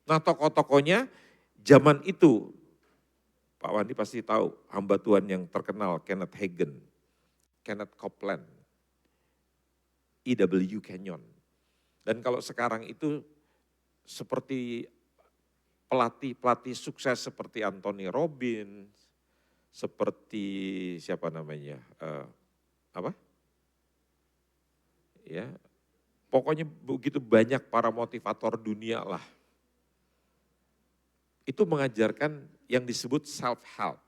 Nah tokoh-tokohnya zaman itu, Pak Wandi pasti tahu hamba Tuhan yang terkenal Kenneth Hagin, Kenneth Copeland, E.W. Kenyon. Dan kalau sekarang itu seperti pelatih-pelatih sukses seperti Anthony Robbins, seperti siapa namanya, ya, pokoknya begitu banyak para motivator dunia lah. Itu mengajarkan yang disebut self-help.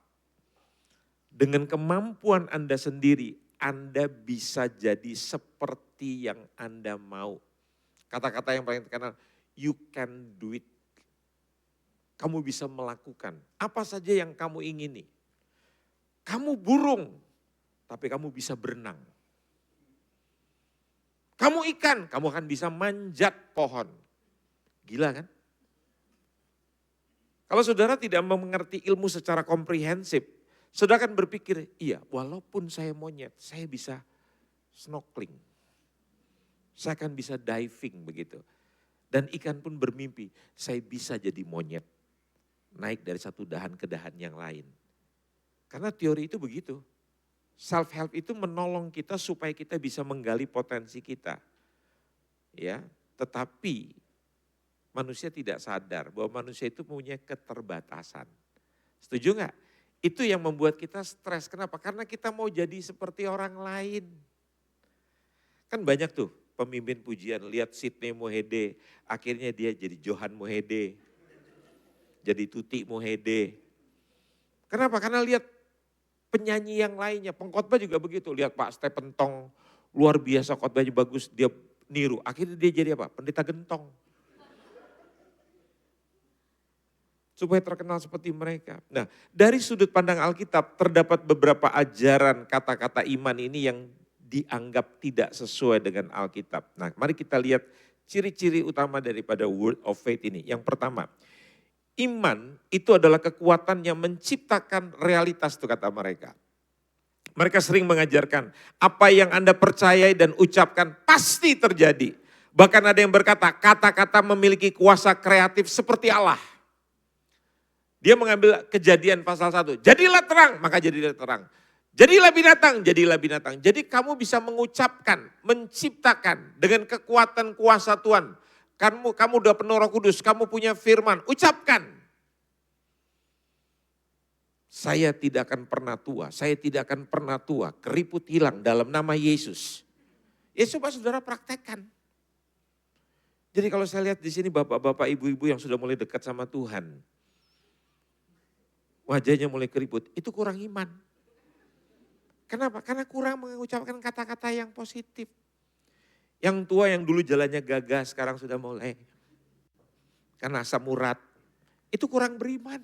Dengan kemampuan Anda sendiri, Anda bisa jadi seperti yang Anda mau. Kata-kata yang paling terkenal, you can do it. Kamu bisa melakukan apa saja yang kamu ingini. Kamu burung, tapi kamu bisa berenang. Kamu ikan, kamu akan bisa manjat pohon. Gila kan? Kalau saudara tidak mengerti ilmu secara komprehensif, saudara akan berpikir, iya walaupun saya monyet, saya bisa snorkeling. Saya akan bisa diving begitu. Dan ikan pun bermimpi, saya bisa jadi monyet. Naik dari satu dahan ke dahan yang lain. Karena teori itu begitu. Self-help itu menolong kita supaya kita bisa menggali potensi kita. Ya, tetapi manusia tidak sadar bahwa manusia itu punya keterbatasan. Setuju nggak? Itu yang membuat kita stres. Kenapa? Karena kita mau jadi seperti orang lain. Kan banyak tuh pemimpin pujian, lihat Sidney Mohede, akhirnya dia jadi Johan Mohede. Jadi Tuti Mohede. Kenapa? Karena lihat penyanyi yang lainnya, pengkhotbah juga begitu. Lihat Pak Stephen Tong, luar biasa khotbahnya bagus, dia niru. Akhirnya dia jadi apa? Pendeta gentong. Supaya terkenal seperti mereka. Nah, dari sudut pandang Alkitab terdapat beberapa ajaran kata-kata iman ini yang dianggap tidak sesuai dengan Alkitab. Nah, mari kita lihat ciri-ciri utama daripada word of faith ini. Yang pertama, iman itu adalah kekuatan yang menciptakan realitas, itu kata mereka. Mereka sering mengajarkan apa yang Anda percayai dan ucapkan pasti terjadi. Bahkan ada yang berkata kata-kata memiliki kuasa kreatif seperti Allah. Dia mengambil Kejadian pasal 1. Jadilah terang, maka jadilah terang. Jadilah binatang, jadilah binatang. Jadi kamu bisa mengucapkan, menciptakan dengan kekuatan kuasa Tuhan. Kamu udah penuh Roh Kudus, kamu punya firman, ucapkan. Saya tidak akan pernah tua, saya tidak akan pernah tua. Keriput hilang dalam nama Yesus. Ya coba saudara praktekkan. Jadi kalau saya lihat di sini bapak-bapak, ibu-ibu yang sudah mulai dekat sama Tuhan. Wajahnya mulai keriput, itu kurang iman. Kenapa? Karena kurang mengucapkan kata-kata yang positif. Yang tua yang dulu jalannya gagah sekarang sudah mulai. Karena asam urat, itu kurang beriman.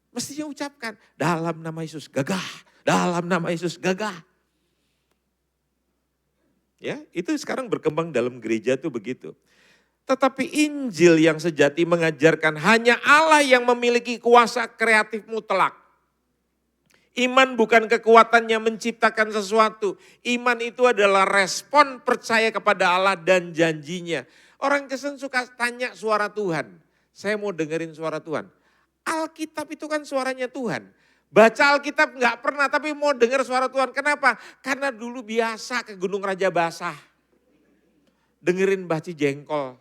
Mestinya ucapkan, dalam nama Yesus gagah, dalam nama Yesus gagah. Ya, itu sekarang berkembang dalam gereja tuh begitu. Tetapi Injil yang sejati mengajarkan hanya Allah yang memiliki kuasa kreatif mutlak. Iman bukan kekuatannya menciptakan sesuatu. Iman itu adalah respon percaya kepada Allah dan janjinya. Orang Kristen suka tanya suara Tuhan. Saya mau dengerin suara Tuhan. Alkitab itu kan suaranya Tuhan. Baca Alkitab nggak pernah tapi mau dengar suara Tuhan. Kenapa? Karena dulu biasa ke Gunung Raja Basah. Dengerin Mbah Cijengkol.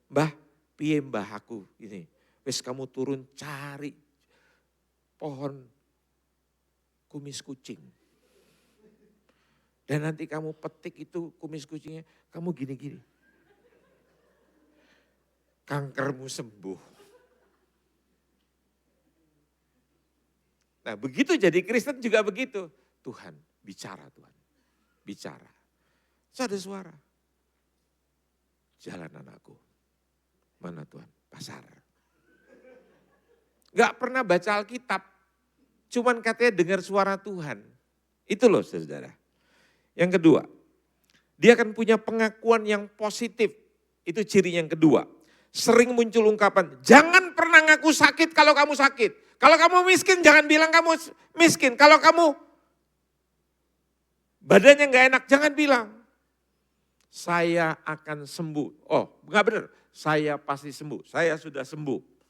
Mbah, piye mbah aku ini. Wes kamu turun cari pohon kumis kucing. Dan nanti kamu petik itu kumis kucingnya, kamu gini-gini. Kankermu sembuh. Nah begitu jadi Kristen juga begitu. Tuhan, bicara Tuhan. Bicara. Terus ada suara. Jalan anakku. Mana Tuhan? Pasar. Gak pernah baca Alkitab. Cuman katanya dengar suara Tuhan. Itu loh saudara. Yang kedua, dia akan punya pengakuan yang positif. Itu ciri yang kedua. Sering muncul ungkapan, jangan pernah ngaku sakit kalau kamu sakit. Kalau kamu miskin jangan bilang kamu miskin. Kalau kamu badannya gak enak jangan bilang. Saya akan sembuh. Oh gak benar, saya pasti sembuh. Saya sudah sembuh.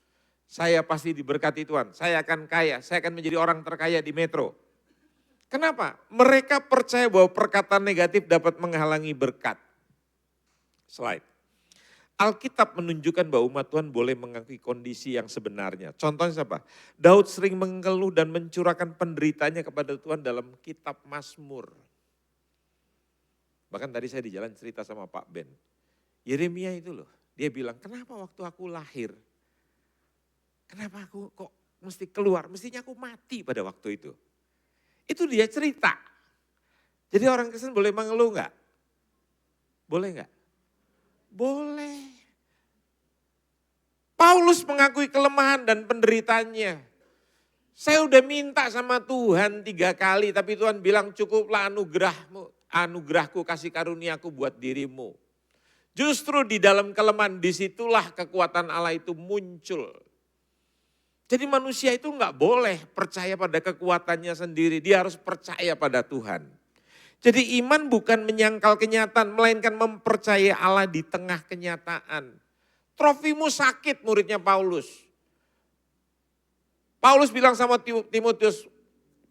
Saya pasti diberkati Tuhan, saya akan kaya, saya akan menjadi orang terkaya di Metro. Kenapa? Mereka percaya bahwa perkataan negatif dapat menghalangi berkat. Slide. Alkitab menunjukkan bahwa umat Tuhan boleh mengakui kondisi yang sebenarnya. Contohnya siapa? Daud sering mengeluh dan mencurahkan penderitanya kepada Tuhan dalam kitab Mazmur. Bahkan tadi saya di jalan cerita sama Pak Ben. Yeremia itu loh, dia bilang, kenapa waktu aku lahir, kenapa aku kok mesti keluar? Mestinya aku mati pada waktu itu. Itu dia cerita. Jadi orang Kristen boleh mengeluh enggak? Boleh enggak? Boleh. Paulus mengakui kelemahan dan penderitaannya. Saya udah minta sama Tuhan 3 kali, tapi Tuhan bilang cukuplah anugerahku kasih karuniaku buat dirimu. Justru di dalam kelemahan disitulah kekuatan Allah itu muncul. Jadi manusia itu enggak boleh percaya pada kekuatannya sendiri, dia harus percaya pada Tuhan. Jadi iman bukan menyangkal kenyataan, melainkan mempercayai Allah di tengah kenyataan. Trofimus sakit muridnya Paulus. Paulus bilang sama Timotius,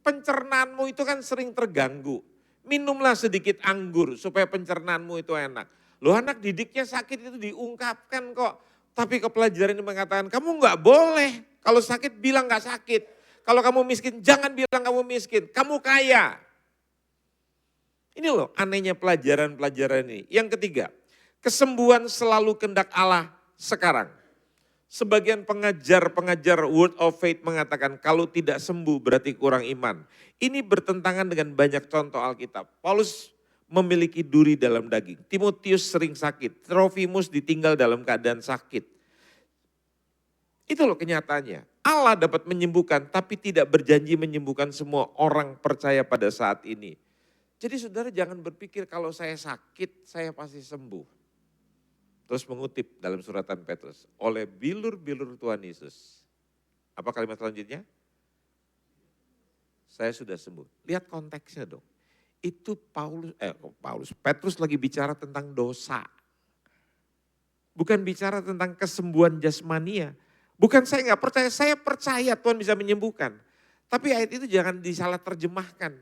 pencernaanmu itu kan sering terganggu. Minumlah sedikit anggur supaya pencernaanmu itu enak. Loh anak didiknya sakit itu diungkapkan kok. Tapi kepelajaran ini mengatakan kamu enggak boleh. Kalau sakit bilang enggak sakit. Kalau kamu miskin jangan bilang kamu miskin. Kamu kaya. Ini loh anehnya pelajaran-pelajaran ini. Yang ketiga, kesembuhan selalu kehendak Allah sekarang. Sebagian pengajar Word of Faith mengatakan kalau tidak sembuh berarti kurang iman. Ini bertentangan dengan banyak contoh Alkitab. Paulus memiliki duri dalam daging. Timotius sering sakit. Trofimus ditinggal dalam keadaan sakit. Itu loh kenyataannya. Allah dapat menyembuhkan tapi tidak berjanji menyembuhkan semua orang percaya pada saat ini. Jadi saudara jangan berpikir kalau saya sakit saya pasti sembuh. Terus mengutip dalam suratan Petrus, oleh bilur-bilur Tuhan Yesus. Apa kalimat selanjutnya? Saya sudah sembuh. Lihat konteksnya dong. Itu Petrus lagi bicara tentang dosa. Bukan bicara tentang kesembuhan jasmania. Bukan saya nggak percaya, saya percaya Tuhan bisa menyembuhkan. Tapi ayat itu jangan disalah terjemahkan.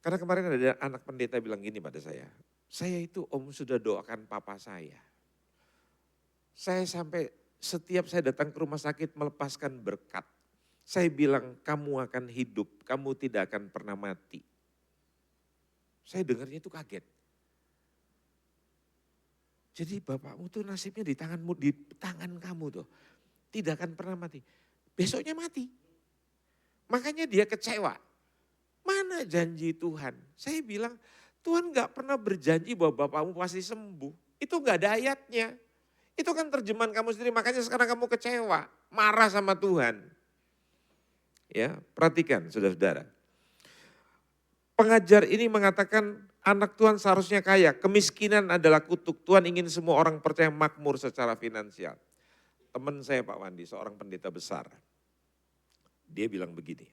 Karena kemarin ada anak pendeta bilang gini pada saya itu om sudah doakan papa saya. Saya sampai setiap saya datang ke rumah sakit melepaskan berkat. Saya bilang kamu akan hidup, kamu tidak akan pernah mati. Saya dengarnya itu kaget. Jadi bapakmu tuh nasibnya di tangan kamu tuh. Tidak akan pernah mati. Besoknya mati. Makanya dia kecewa. Mana janji Tuhan? Saya bilang Tuhan gak pernah berjanji bahwa bapakmu pasti sembuh. Itu gak ada ayatnya. Itu kan terjemahan kamu sendiri, makanya sekarang kamu kecewa. Marah sama Tuhan. Ya, perhatikan saudara-saudara. Pengajar ini mengatakan anak Tuhan seharusnya kaya. Kemiskinan adalah kutuk. Tuhan ingin semua orang percaya makmur secara finansial. Teman saya Pak Wandi, seorang pendeta besar. Dia bilang begini,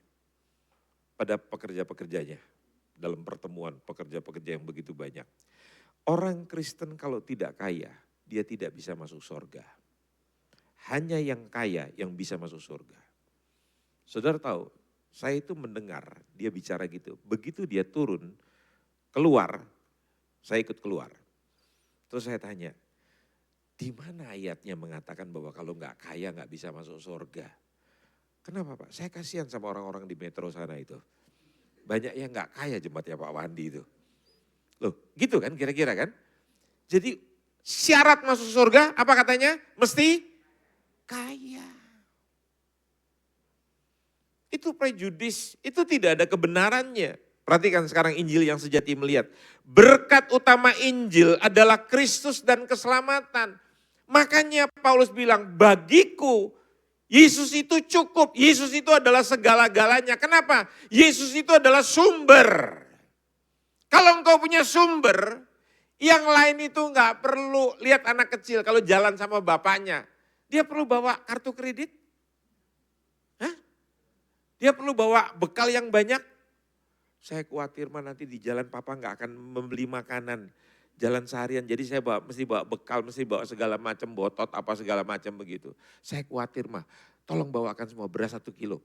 pada pekerja-pekerjanya, dalam pertemuan pekerja-pekerja yang begitu banyak. Orang Kristen kalau tidak kaya, dia tidak bisa masuk surga. Hanya yang kaya yang bisa masuk surga. Saudara tahu, saya itu mendengar dia bicara gitu. Begitu dia turun, keluar, saya ikut keluar. Terus saya tanya, di mana ayatnya mengatakan bahwa kalau nggak kaya nggak bisa masuk surga? Kenapa Pak? Saya kasihan sama orang-orang di metro sana itu. Banyak yang nggak kaya jemaatnya Pak Wandi itu. Loh gitu kan kira-kira kan? Jadi syarat masuk surga apa katanya? Mesti kaya. Itu prejudis, itu tidak ada kebenarannya. Perhatikan sekarang Injil yang sejati melihat. Berkat utama Injil adalah Kristus dan keselamatan. Makanya Paulus bilang, bagiku Yesus itu cukup, Yesus itu adalah segala-galanya. Kenapa? Yesus itu adalah sumber. Kalau engkau punya sumber, yang lain itu nggak perlu. Lihat anak kecil kalau jalan sama bapaknya, dia perlu bawa kartu kredit? Hah? Dia perlu bawa bekal yang banyak? Saya khawatir mah nanti di jalan papa nggak akan membeli makanan. Jalan seharian, jadi saya mesti bawa bekal, mesti bawa segala macam botot, apa segala macam begitu. Saya khawatir mah, tolong bawakan semua beras 1 kilo.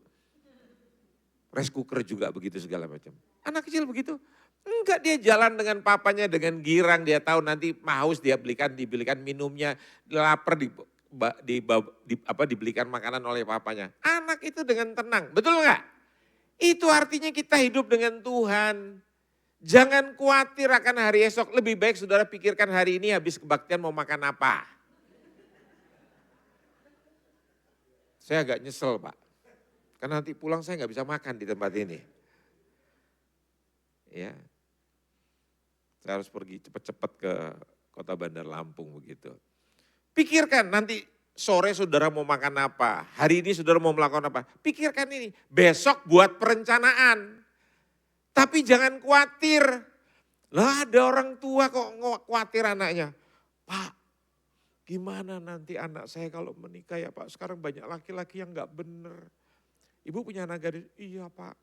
Rice cooker juga begitu segala macam. Anak kecil begitu, enggak dia jalan dengan papanya dengan girang, dia tahu nanti haus dia dibelikan minumnya, lapar dibelikan makanan oleh papanya. Anak itu dengan tenang, betul enggak? Itu artinya kita hidup dengan Tuhan. Jangan khawatir akan hari esok. Lebih baik saudara pikirkan hari ini habis kebaktian mau makan apa. Saya agak nyesel Pak. Karena nanti pulang saya nggak bisa makan di tempat ini. Ya, saya harus pergi cepat-cepat ke kota Bandar Lampung begitu. Pikirkan nanti sore saudara mau makan apa. Hari ini saudara mau melakukan apa. Pikirkan ini. Besok buat perencanaan. Tapi jangan khawatir. Lah ada orang tua kok khawatir anaknya. Pak, gimana nanti anak saya kalau menikah ya Pak. Sekarang banyak laki-laki yang gak bener. Ibu punya anak gadis? Iya Pak.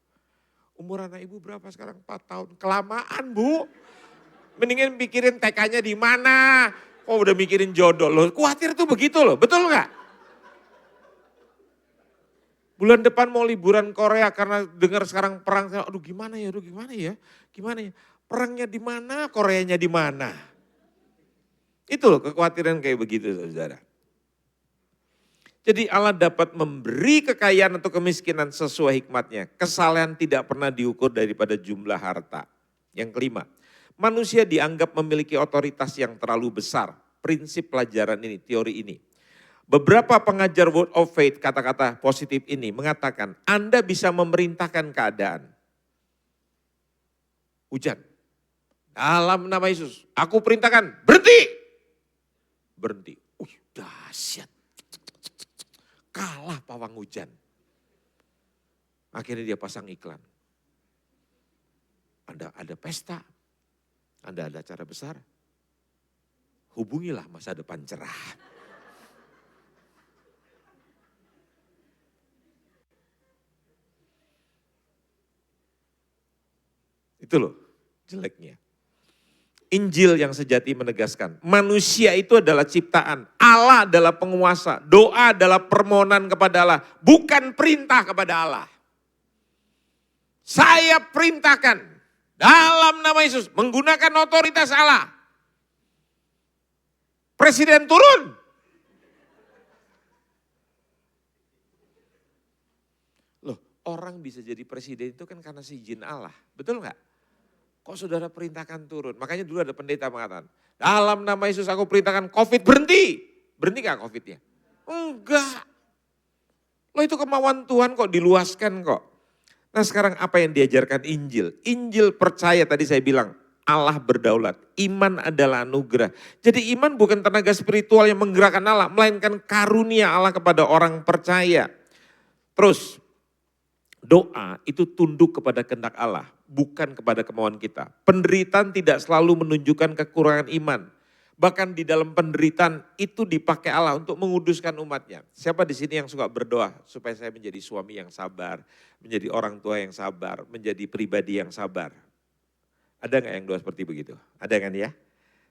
Umur anak ibu berapa sekarang? 4 tahun. Kelamaan Bu. Mendingan pikirin TK-nya di mana. Kok udah mikirin jodoh loh. Khawatir tuh begitu loh. Betul gak? Bulan depan mau liburan Korea karena dengar sekarang perang. Aduh gimana ya, gimana ya. Perangnya di mana, Koreanya di mana. Itu loh kekhawatiran kayak begitu saudara. Jadi Allah dapat memberi kekayaan atau kemiskinan sesuai hikmatnya. Kesalahan tidak pernah diukur daripada jumlah harta. Yang kelima, manusia dianggap memiliki otoritas yang terlalu besar. Prinsip pelajaran ini, teori ini. Beberapa pengajar Word of Faith, kata-kata positif ini mengatakan Anda bisa memerintahkan keadaan. Hujan. Dalam nama Yesus, aku perintahkan berhenti. Berhenti. Dahsyat. Kalah pawang hujan. Akhirnya dia pasang iklan. Anda ada pesta, Anda ada acara besar, hubungilah masa depan cerah. Itu loh jeleknya. Injil yang sejati menegaskan, manusia itu adalah ciptaan, Allah adalah penguasa, doa adalah permohonan kepada Allah, bukan perintah kepada Allah. Saya perintahkan dalam nama Yesus menggunakan otoritas Allah. Presiden turun. Loh, orang bisa jadi presiden itu kan karena si izin Allah, betul nggak? Kok saudara perintahkan turun? Makanya dulu ada pendeta mengatakan, dalam nama Yesus aku perintahkan COVID berhenti. Berhenti gak COVID-nya? Enggak. Loh itu kemauan Tuhan kok diluaskan kok. Nah sekarang apa yang diajarkan Injil? Injil percaya tadi saya bilang, Allah berdaulat. Iman adalah anugerah. Jadi iman bukan tenaga spiritual yang menggerakkan Allah, melainkan karunia Allah kepada orang percaya. Terus, doa itu tunduk kepada kehendak Allah, bukan kepada kemauan kita. Penderitaan tidak selalu menunjukkan kekurangan iman. Bahkan di dalam penderitaan itu dipakai Allah untuk menguduskan umatnya. Siapa di sini yang suka berdoa supaya saya menjadi suami yang sabar, menjadi orang tua yang sabar, menjadi pribadi yang sabar? Ada nggak yang doa seperti begitu? Ada kan ya?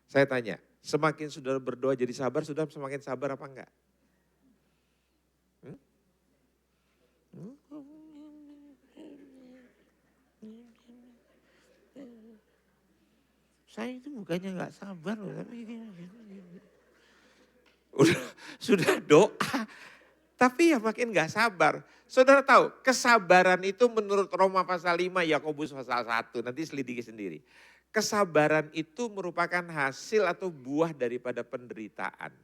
Saya tanya, semakin saudara berdoa jadi sabar, saudara semakin sabar apa enggak? Hmm? Saya itu bukannya nggak sabar loh, tapi sudah doa, tapi ya makin nggak sabar. Saudara tahu, kesabaran itu menurut Roma pasal 5, Yakobus pasal 1, nanti selidiki sendiri. Kesabaran itu merupakan hasil atau buah daripada penderitaan.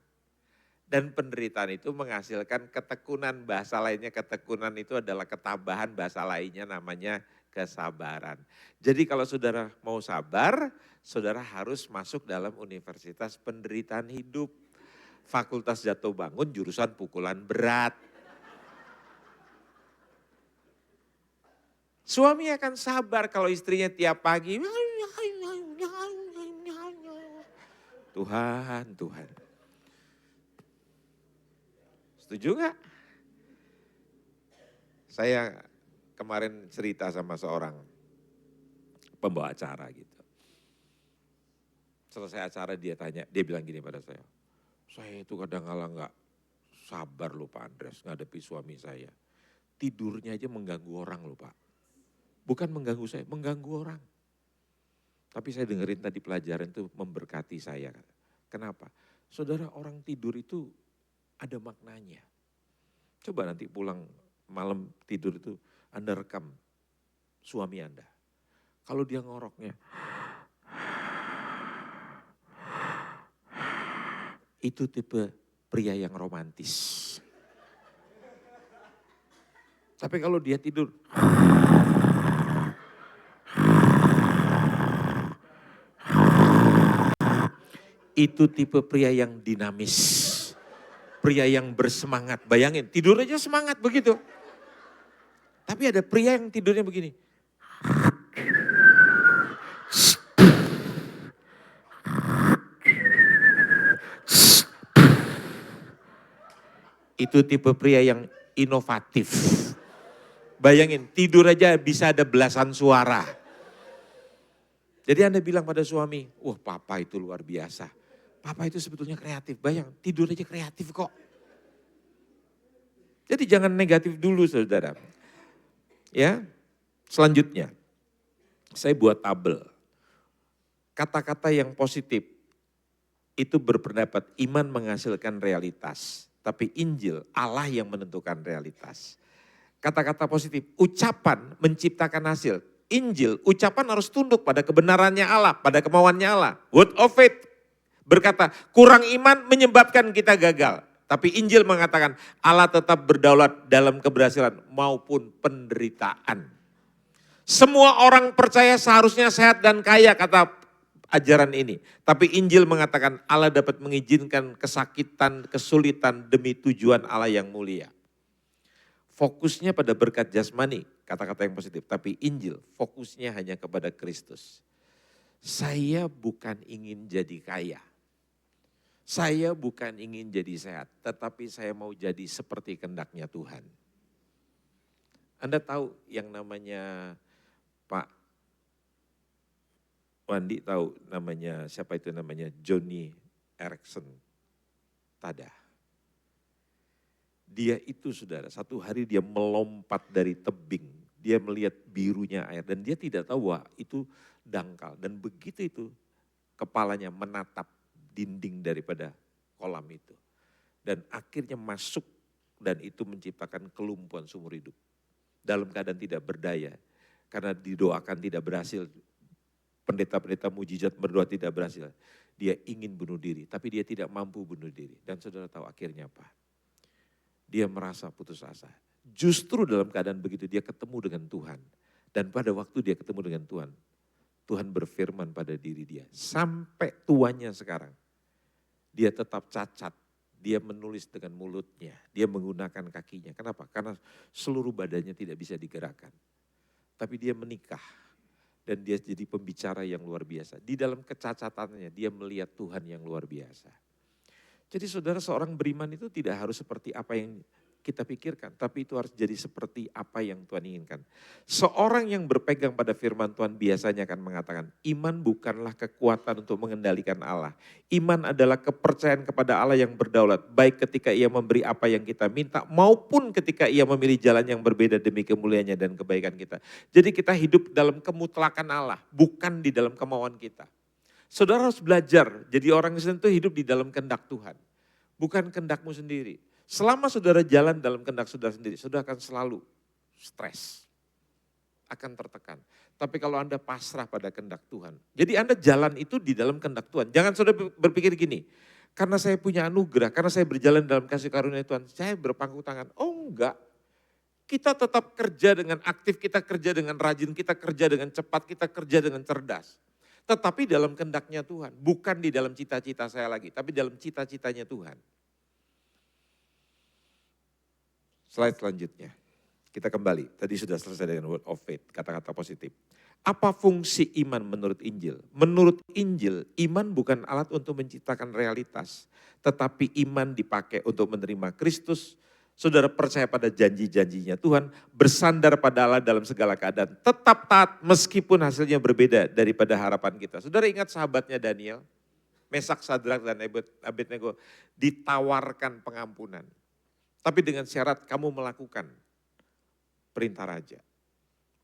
Dan penderitaan itu menghasilkan ketekunan, bahasa lainnya ketekunan itu adalah ketabahan, bahasa lainnya namanya kesabaran. Jadi kalau saudara mau sabar, saudara harus masuk dalam universitas penderitaan hidup. Fakultas Jatuh Bangun jurusan pukulan berat. Suami akan sabar kalau istrinya tiap pagi. Tuhan, Tuhan. Setuju gak? Saya kemarin cerita sama seorang pembawa acara gitu. Selesai acara dia tanya, dia bilang gini pada saya itu kadang-kadang gak sabar loh Pak Andres ngadepi suami saya. Tidurnya aja mengganggu orang loh Pak. Bukan mengganggu saya, mengganggu orang. Tapi saya dengerin tadi pelajaran itu memberkati saya. Kenapa? Saudara, orang tidur itu ada maknanya. Coba nanti pulang malam tidur itu Anda rekam suami Anda. Kalau dia ngoroknya, itu tipe pria yang romantis. Tapi kalau dia tidur, itu tipe pria yang dinamis. Pria yang bersemangat. Bayangin, tidur aja semangat begitu. Tapi ada pria yang tidurnya begini. Itu tipe pria yang inovatif. Bayangin, tidur aja bisa ada belasan suara. Jadi Anda bilang pada suami, wah papa itu luar biasa. Papa itu sebetulnya kreatif, bayang tidur aja kreatif kok. Jadi jangan negatif dulu saudara. Ya, selanjutnya saya buat tabel. Kata-kata yang positif itu berpendapat iman menghasilkan realitas. Tapi Injil Allah yang menentukan realitas. Kata-kata positif, ucapan menciptakan hasil. Injil, ucapan harus tunduk pada kebenarannya Allah, pada kemauannya Allah. Word of faith berkata, kurang iman menyebabkan kita gagal. Tapi Injil mengatakan Allah tetap berdaulat dalam keberhasilan maupun penderitaan. Semua orang percaya seharusnya sehat dan kaya kata ajaran ini. Tapi Injil mengatakan Allah dapat mengizinkan kesakitan, kesulitan demi tujuan Allah yang mulia. Fokusnya pada berkat jasmani, kata-kata yang positif. Tapi Injil fokusnya hanya kepada Kristus. Saya bukan ingin jadi kaya. Saya bukan ingin jadi sehat, tetapi saya mau jadi seperti kehendaknya Tuhan. Anda tahu yang namanya Pak Wandi tahu namanya, siapa itu namanya Johnny Erickson Tada. Dia itu saudara, satu hari dia melompat dari tebing, dia melihat birunya air dan dia tidak tahu wah itu dangkal. Dan begitu itu kepalanya menatap dinding daripada kolam itu. Dan akhirnya masuk dan itu menciptakan kelumpuhan seumur hidup. Dalam keadaan tidak berdaya, karena didoakan tidak berhasil. Pendeta-pendeta mujizat berdoa tidak berhasil. Dia ingin bunuh diri, tapi dia tidak mampu bunuh diri. Dan saudara tahu akhirnya apa? Dia merasa putus asa. Justru dalam keadaan begitu dia ketemu dengan Tuhan. Dan pada waktu dia ketemu dengan Tuhan, Tuhan berfirman pada diri dia. Sampai tuanya sekarang, dia tetap cacat. Dia menulis dengan mulutnya, dia menggunakan kakinya. Kenapa? Karena seluruh badannya tidak bisa digerakkan. Tapi dia menikah. Dan dia jadi pembicara yang luar biasa. Di dalam kecacatannya dia melihat Tuhan yang luar biasa. Jadi saudara, seorang beriman itu tidak harus seperti apa yang kita pikirkan, tapi itu harus jadi seperti apa yang Tuhan inginkan. Seorang yang berpegang pada firman Tuhan biasanya akan mengatakan, iman bukanlah kekuatan untuk mengendalikan Allah. Iman adalah kepercayaan kepada Allah yang berdaulat, baik ketika ia memberi apa yang kita minta, maupun ketika ia memilih jalan yang berbeda demi kemuliaannya dan kebaikan kita. Jadi kita hidup dalam kemutlakan Allah, bukan di dalam kemauan kita. Saudara harus belajar jadi orang Kristen itu hidup di dalam kehendak Tuhan. Bukan kehendakmu sendiri. Selama saudara jalan dalam kehendak saudara sendiri, saudara akan selalu stres. Akan tertekan. Tapi kalau Anda pasrah pada kehendak Tuhan. Jadi Anda jalan itu di dalam kehendak Tuhan. Jangan saudara berpikir gini, karena saya punya anugerah, karena saya berjalan dalam kasih karunia Tuhan, saya berpangku tangan. Oh enggak. Kita tetap kerja dengan aktif, kita kerja dengan rajin, kita kerja dengan cepat, kita kerja dengan cerdas. Tetapi dalam kehendaknya Tuhan, bukan di dalam cita-cita saya lagi, tapi dalam cita-citanya Tuhan. Slide selanjutnya, kita kembali. Tadi sudah selesai dengan word of faith, kata-kata positif. Apa fungsi iman menurut Injil? Menurut Injil, iman bukan alat untuk menciptakan realitas, tetapi iman dipakai untuk menerima Kristus. Saudara percaya pada janji-janjinya Tuhan, bersandar pada Allah dalam segala keadaan, tetap taat meskipun hasilnya berbeda daripada harapan kita. Saudara ingat sahabatnya Daniel, Mesak, Sadrak, dan Abednego ditawarkan pengampunan. Tapi dengan syarat kamu melakukan perintah raja.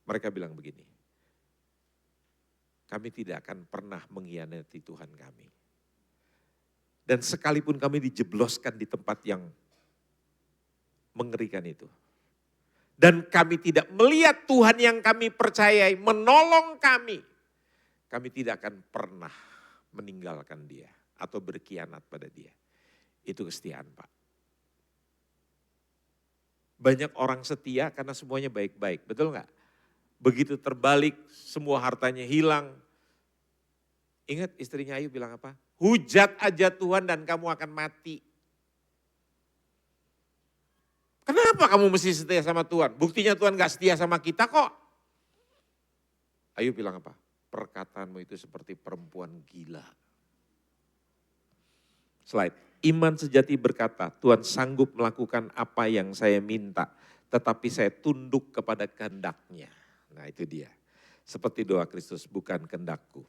Mereka bilang begini, kami tidak akan pernah mengkhianati Tuhan kami. Dan sekalipun kami dijebloskan di tempat yang mengerikan itu. Dan kami tidak melihat Tuhan yang kami percayai menolong kami. Kami tidak akan pernah meninggalkan dia atau berkhianat pada dia. Itu kesetiaan, Pak. Banyak orang setia karena semuanya baik-baik, betul nggak? Begitu terbalik, semua hartanya hilang. Ingat istrinya Ayub bilang apa? Hujat aja Tuhan dan kamu akan mati. Kenapa kamu mesti setia sama Tuhan? Buktinya Tuhan gak setia sama kita kok. Ayub bilang apa? Perkataanmu itu seperti perempuan gila. Slide. Iman sejati berkata, Tuhan sanggup melakukan apa yang saya minta, tetapi saya tunduk kepada kehendak-Nya. Nah itu dia. Seperti doa Kristus, bukan kehendakku.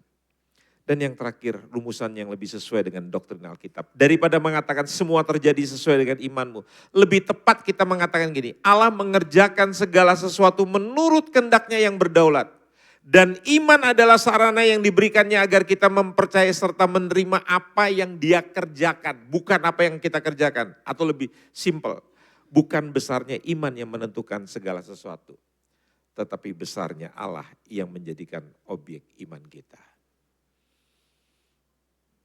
Dan yang terakhir, rumusan yang lebih sesuai dengan doktrin Alkitab. Daripada mengatakan semua terjadi sesuai dengan imanmu. Lebih tepat kita mengatakan gini, Allah mengerjakan segala sesuatu menurut kehendak-Nya yang berdaulat. Dan iman adalah sarana yang diberikannya agar kita mempercayai serta menerima apa yang Dia kerjakan. Bukan apa yang kita kerjakan. Atau lebih simple, bukan besarnya iman yang menentukan segala sesuatu. Tetapi besarnya Allah yang menjadikan objek iman kita.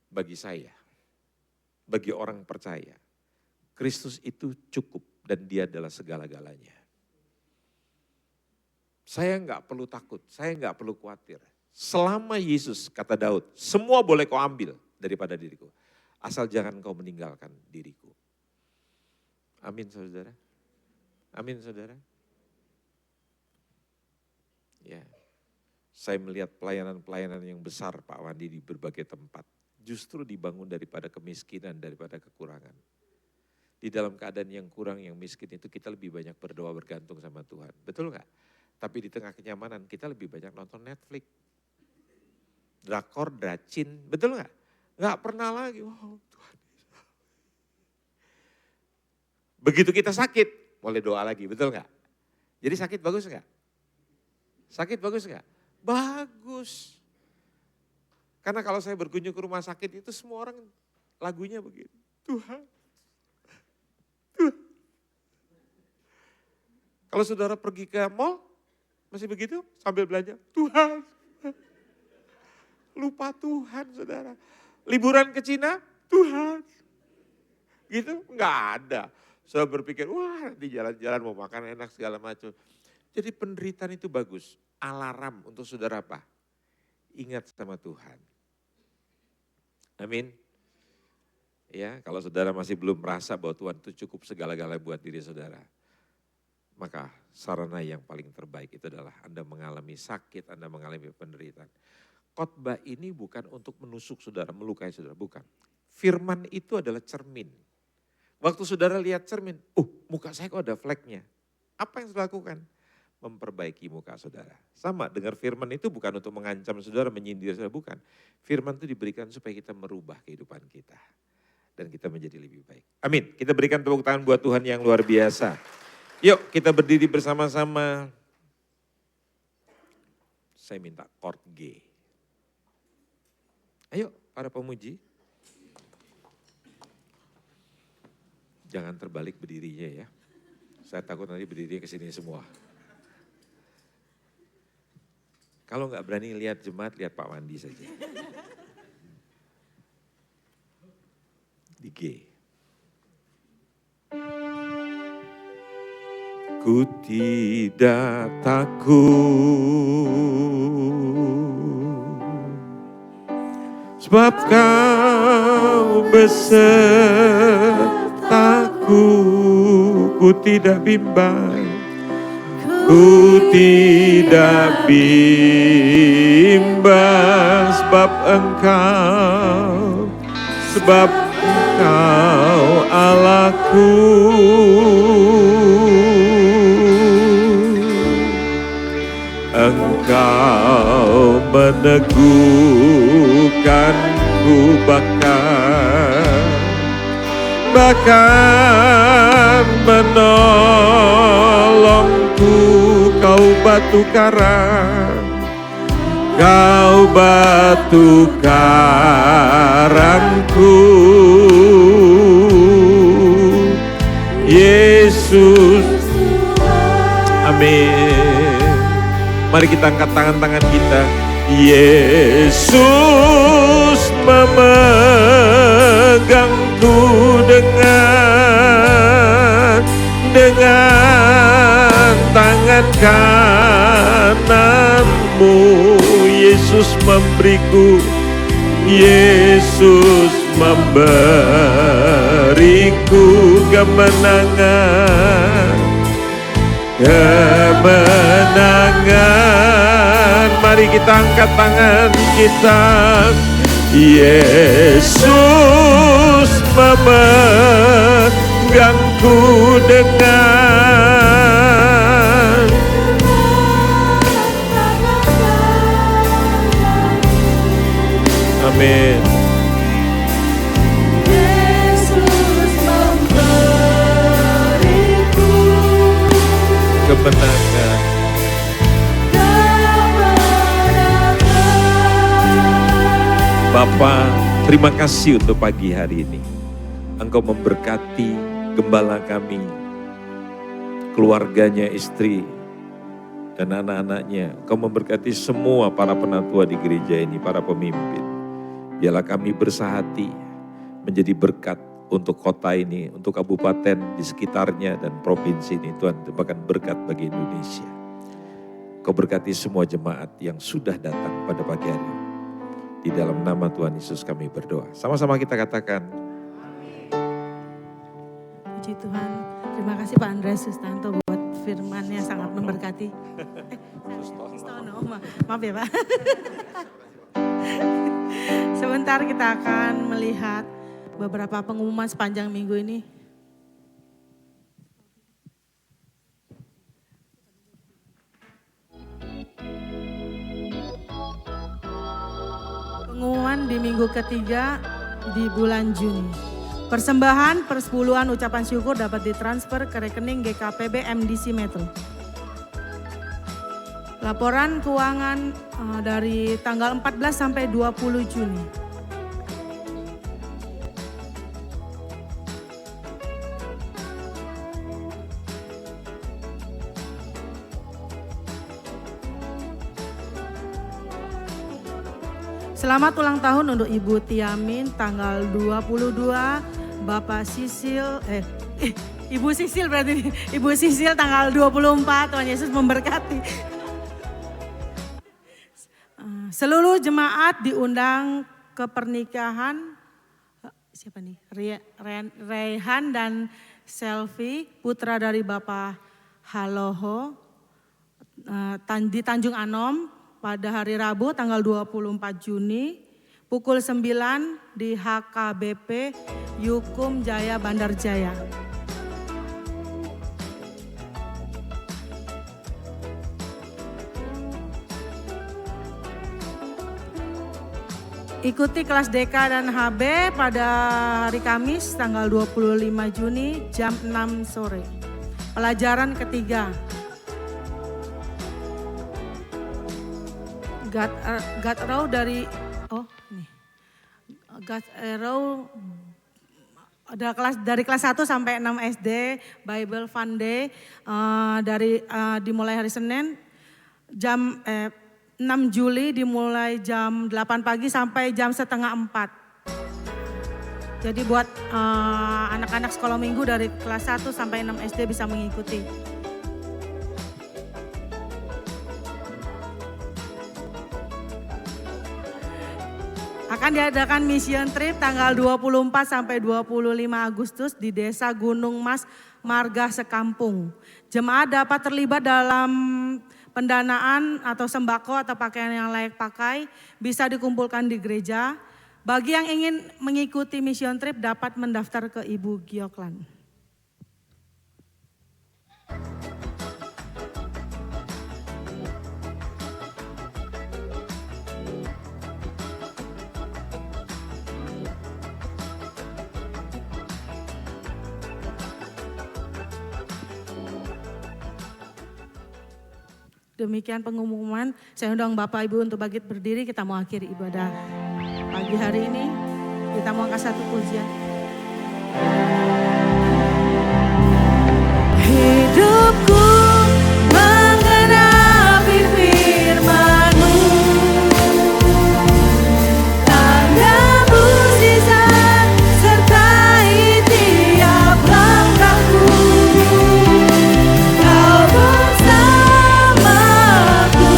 Bagi saya, bagi orang percaya, Kristus itu cukup dan Dia adalah segala-galanya. Saya enggak perlu takut, saya enggak perlu khawatir. Selama Yesus, kata Daud, semua boleh kau ambil daripada diriku. Asal jangan kau meninggalkan diriku. Amin saudara. Amin saudara. Ya, saya melihat pelayanan-pelayanan yang besar Pak Wandi di berbagai tempat. Justru dibangun daripada kemiskinan, daripada kekurangan. Di dalam keadaan yang kurang, yang miskin itu kita lebih banyak berdoa bergantung sama Tuhan. Betul nggak? Tapi di tengah kenyamanan kita lebih banyak nonton Netflix. Drakor, dracin, betul nggak? Nggak pernah lagi, wow Tuhan. Begitu kita sakit, boleh doa lagi, betul nggak? Jadi sakit bagus nggak? Sakit bagus nggak? Bagus. Karena kalau saya berkunjung ke rumah sakit itu semua orang lagunya begitu. Tuhan. Tuhan. Kalau saudara pergi ke mall, masih begitu sambil belanja. Tuhan. Lupa Tuhan saudara. Liburan ke Cina, Tuhan. Gitu enggak ada. Saya berpikir, wah di jalan-jalan mau makan enak segala macam. Jadi penderitaan itu bagus. Alarm untuk saudara apa? Ingat sama Tuhan. Amin. Ya, kalau saudara masih belum merasa bahwa Tuhan itu cukup segala-galanya buat diri saudara. maka sarana yang paling terbaik itu adalah Anda mengalami sakit, Anda mengalami penderitaan. Khotbah ini bukan untuk menusuk saudara, melukai saudara, bukan. Firman itu adalah cermin. Waktu saudara lihat cermin, muka saya kok ada fleknya. Apa yang saudara lakukan? Memperbaiki muka saudara. Sama, dengar firman itu bukan untuk mengancam saudara, menyindir saudara, bukan. Firman itu diberikan supaya kita merubah kehidupan kita. Dan kita menjadi lebih baik. Amin. Kita berikan tepuk tangan buat Tuhan yang luar biasa. Yuk kita berdiri bersama-sama. Saya minta chord G. Ayo para pemuji. Jangan terbalik berdirinya ya. Saya takut nanti berdiri ke sini semua. Kalau nggak berani lihat jemaat, lihat Pak Wandi saja. Di G. Ku tidak takut, sebab kau besertaku. Ku tidak bimbang, ku tidak bimbang, sebab engkau Allahku. Engkau meneguhkanku, bahkan menolongku. Kau batu karang, karangku. Yesus, amin. Mari kita angkat tangan-tangan kita. Yesus memegangku dengan tangan kananmu. Yesus memberiku, Yesus memberiku kemenangan. Mari kita angkat tangan kita. Yesus memegangku dengan amin. Yesus memberiku kemenangan. Bapa, terima kasih untuk pagi hari ini. Engkau memberkati gembala kami, keluarganya, istri, dan anak-anaknya. Engkau memberkati semua para penatua di gereja ini, para pemimpin. Biarlah kami bersahati menjadi berkat untuk kota ini, untuk kabupaten di sekitarnya dan provinsi ini. Tuhan, bahkan berkat bagi Indonesia. Kau berkati semua jemaat yang sudah datang pada pagi hari ini. Di dalam nama Tuhan Yesus kami berdoa. Sama-sama kita katakan. Puji Tuhan. Terima kasih Pak Andreas Sustanto buat firman-Nya sangat memberkati. Sustono, maaf ya Pak. Sebentar kita akan melihat beberapa pengumuman sepanjang minggu ini. Pengumuman di minggu ketiga di bulan Juni. Persembahan persepuluhan ucapan syukur dapat ditransfer ke rekening GKPB MDC Metro. Laporan keuangan dari tanggal 14 sampai 20 Juni. Selamat ulang tahun untuk Ibu Tiamin tanggal 22, Bapak Sisil, Ibu Sisil berarti, Ibu Sisil tanggal 24, Tuhan Yesus memberkati. Seluruh jemaat diundang ke pernikahan, siapa nih? Rehan dan Selvi, putra dari Bapak Haloho di Tanjung Anom pada hari Rabu tanggal 24 Juni pukul 9 di HKBP Yukum Jaya Bandar Jaya. Ikuti kelas DK dan HB pada hari Kamis tanggal 25 Juni jam 6 sore. Pelajaran ketiga. God Arrow dari God Arrow dari kelas 1 sampai 6 SD, Bible Fun Day dimulai hari Senin jam 6 Juli dimulai jam 8 pagi sampai jam setengah 4. Jadi buat anak-anak sekolah minggu dari kelas 1 sampai 6 SD bisa mengikuti. Akan diadakan mission trip tanggal 24 sampai 25 Agustus di Desa Gunung Mas, Marga Sekampung. Jemaat dapat terlibat dalam pendanaan atau sembako atau pakaian yang layak pakai bisa dikumpulkan di gereja. Bagi yang ingin mengikuti mission trip dapat mendaftar ke Ibu Gioklan. Demikian pengumuman, saya undang Bapak Ibu untuk bangkit berdiri, kita mau akhiri ibadah pagi hari ini. Kita mau angkat satu pujian. Hidupku mengenapi firman-Mu, tanda mukjizat sertai tiap langkahku. Kau bersamaku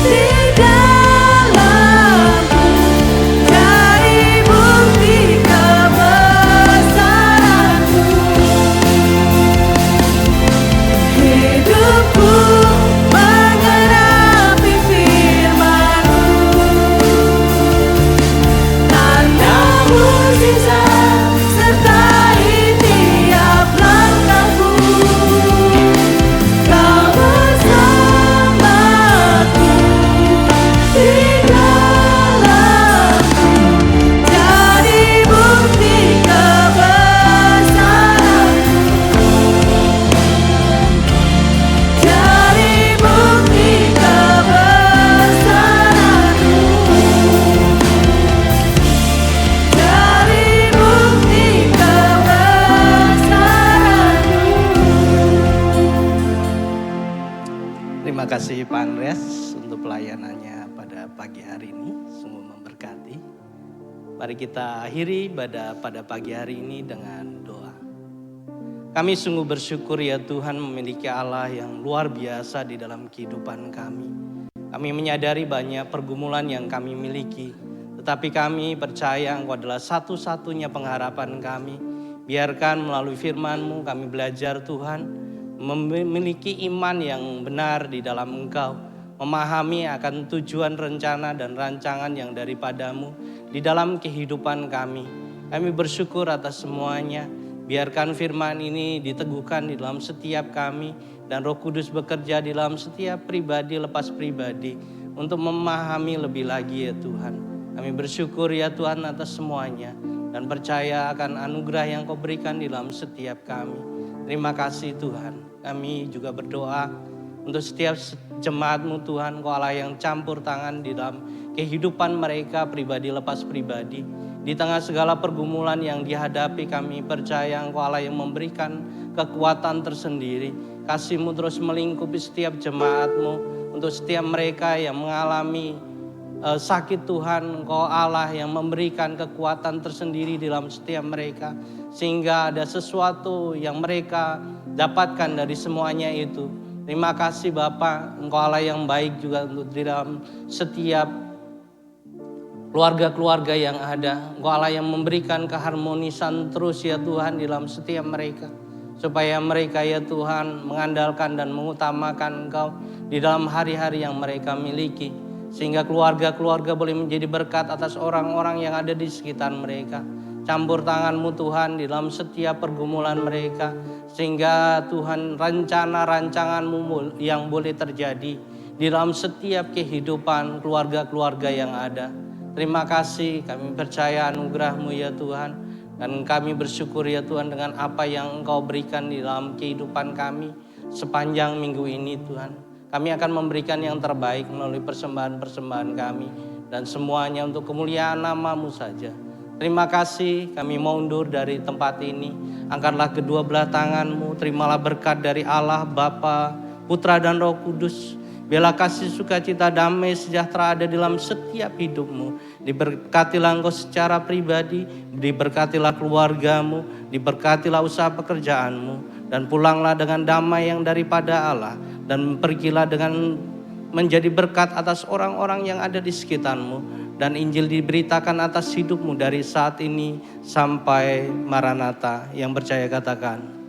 di dalamku, jadi bukti kebesaran-Mu. Hidupku mengenapi firman-Mu, tanda mukjizat sertai tiap langkahku. Kau bersamaku di dalamku, jadi bukti kebesaran-Mu. Jadi bukti kebesaran-Mu. Jadi bukti kebesaran-Mu. Terima kasih Pak Andreas untuk pelayanannya pada pagi hari ini, sungguh memberkati. Mari kita akhiri pada pagi hari ini dengan doa. Kami sungguh bersyukur ya Tuhan memiliki Allah yang luar biasa di dalam kehidupan kami. Kami menyadari banyak pergumulan yang kami miliki, tetapi kami percaya Engkau adalah satu-satunya pengharapan kami. Biarkan melalui firman-Mu kami belajar Tuhan, memiliki iman yang benar di dalam Engkau, memahami akan tujuan, rencana, dan rancangan yang daripada-Mu di dalam kehidupan kami. Kami bersyukur atas semuanya. Biarkan firman ini diteguhkan di dalam setiap kami, dan Roh Kudus bekerja di dalam setiap pribadi lepas pribadi untuk memahami lebih lagi ya Tuhan. Kami bersyukur ya Tuhan atas semuanya, dan percaya akan anugerah yang Kau berikan di dalam setiap kami. Terima kasih Tuhan. Kami juga berdoa untuk setiap jemaat-Mu Tuhan, Kau Allah yang campur tangan di dalam kehidupan mereka pribadi lepas pribadi. Di tengah segala pergumulan yang dihadapi, kami percaya Engkau Allah yang memberikan kekuatan tersendiri. Kasih-Mu terus melingkupi setiap jemaat-Mu, untuk setiap mereka yang mengalami sakit Tuhan, Engkau Allah yang memberikan kekuatan tersendiri di dalam setiap mereka. Sehingga ada sesuatu yang mereka dapatkan dari semuanya itu. Terima kasih Bapa, Engkau Allah yang baik juga untuk di dalam setiap keluarga-keluarga yang ada. Engkau Allah yang memberikan keharmonisan terus ya Tuhan di dalam setiap mereka. supaya mereka ya Tuhan mengandalkan dan mengutamakan Engkau di dalam hari-hari yang mereka miliki, sehingga keluarga-keluarga boleh menjadi berkat atas orang-orang yang ada di sekitar mereka. Campur tangan-Mu Tuhan di dalam setiap pergumulan mereka, sehingga Tuhan rencana-rancangan-Mu yang boleh terjadi di dalam setiap kehidupan keluarga-keluarga yang ada. Terima kasih, kami percaya anugerah-Mu ya Tuhan, dan kami bersyukur ya Tuhan dengan apa yang Engkau berikan di dalam kehidupan kami sepanjang minggu ini Tuhan. Kami akan memberikan yang terbaik melalui persembahan-persembahan kami, dan semuanya untuk kemuliaan nama-Mu saja. Terima kasih, kami mau undur dari tempat ini. Angkatlah kedua belah tangan-Mu, terimalah berkat dari Allah, Bapa, Putra dan Roh Kudus. Biarlah kasih, sukacita, damai, sejahtera ada dalam setiap hidup-Mu. Diberkatilah Engkau secara pribadi, diberkatilah keluarga-Mu, diberkatilah usaha pekerjaan-Mu. Dan pulanglah dengan damai yang daripada Allah. Dan pergilah dengan menjadi berkat atas orang-orang yang ada di sekitar-Mu. Dan Injil diberitakan atas hidup-Mu dari saat ini sampai Maranatha. Yang percaya katakan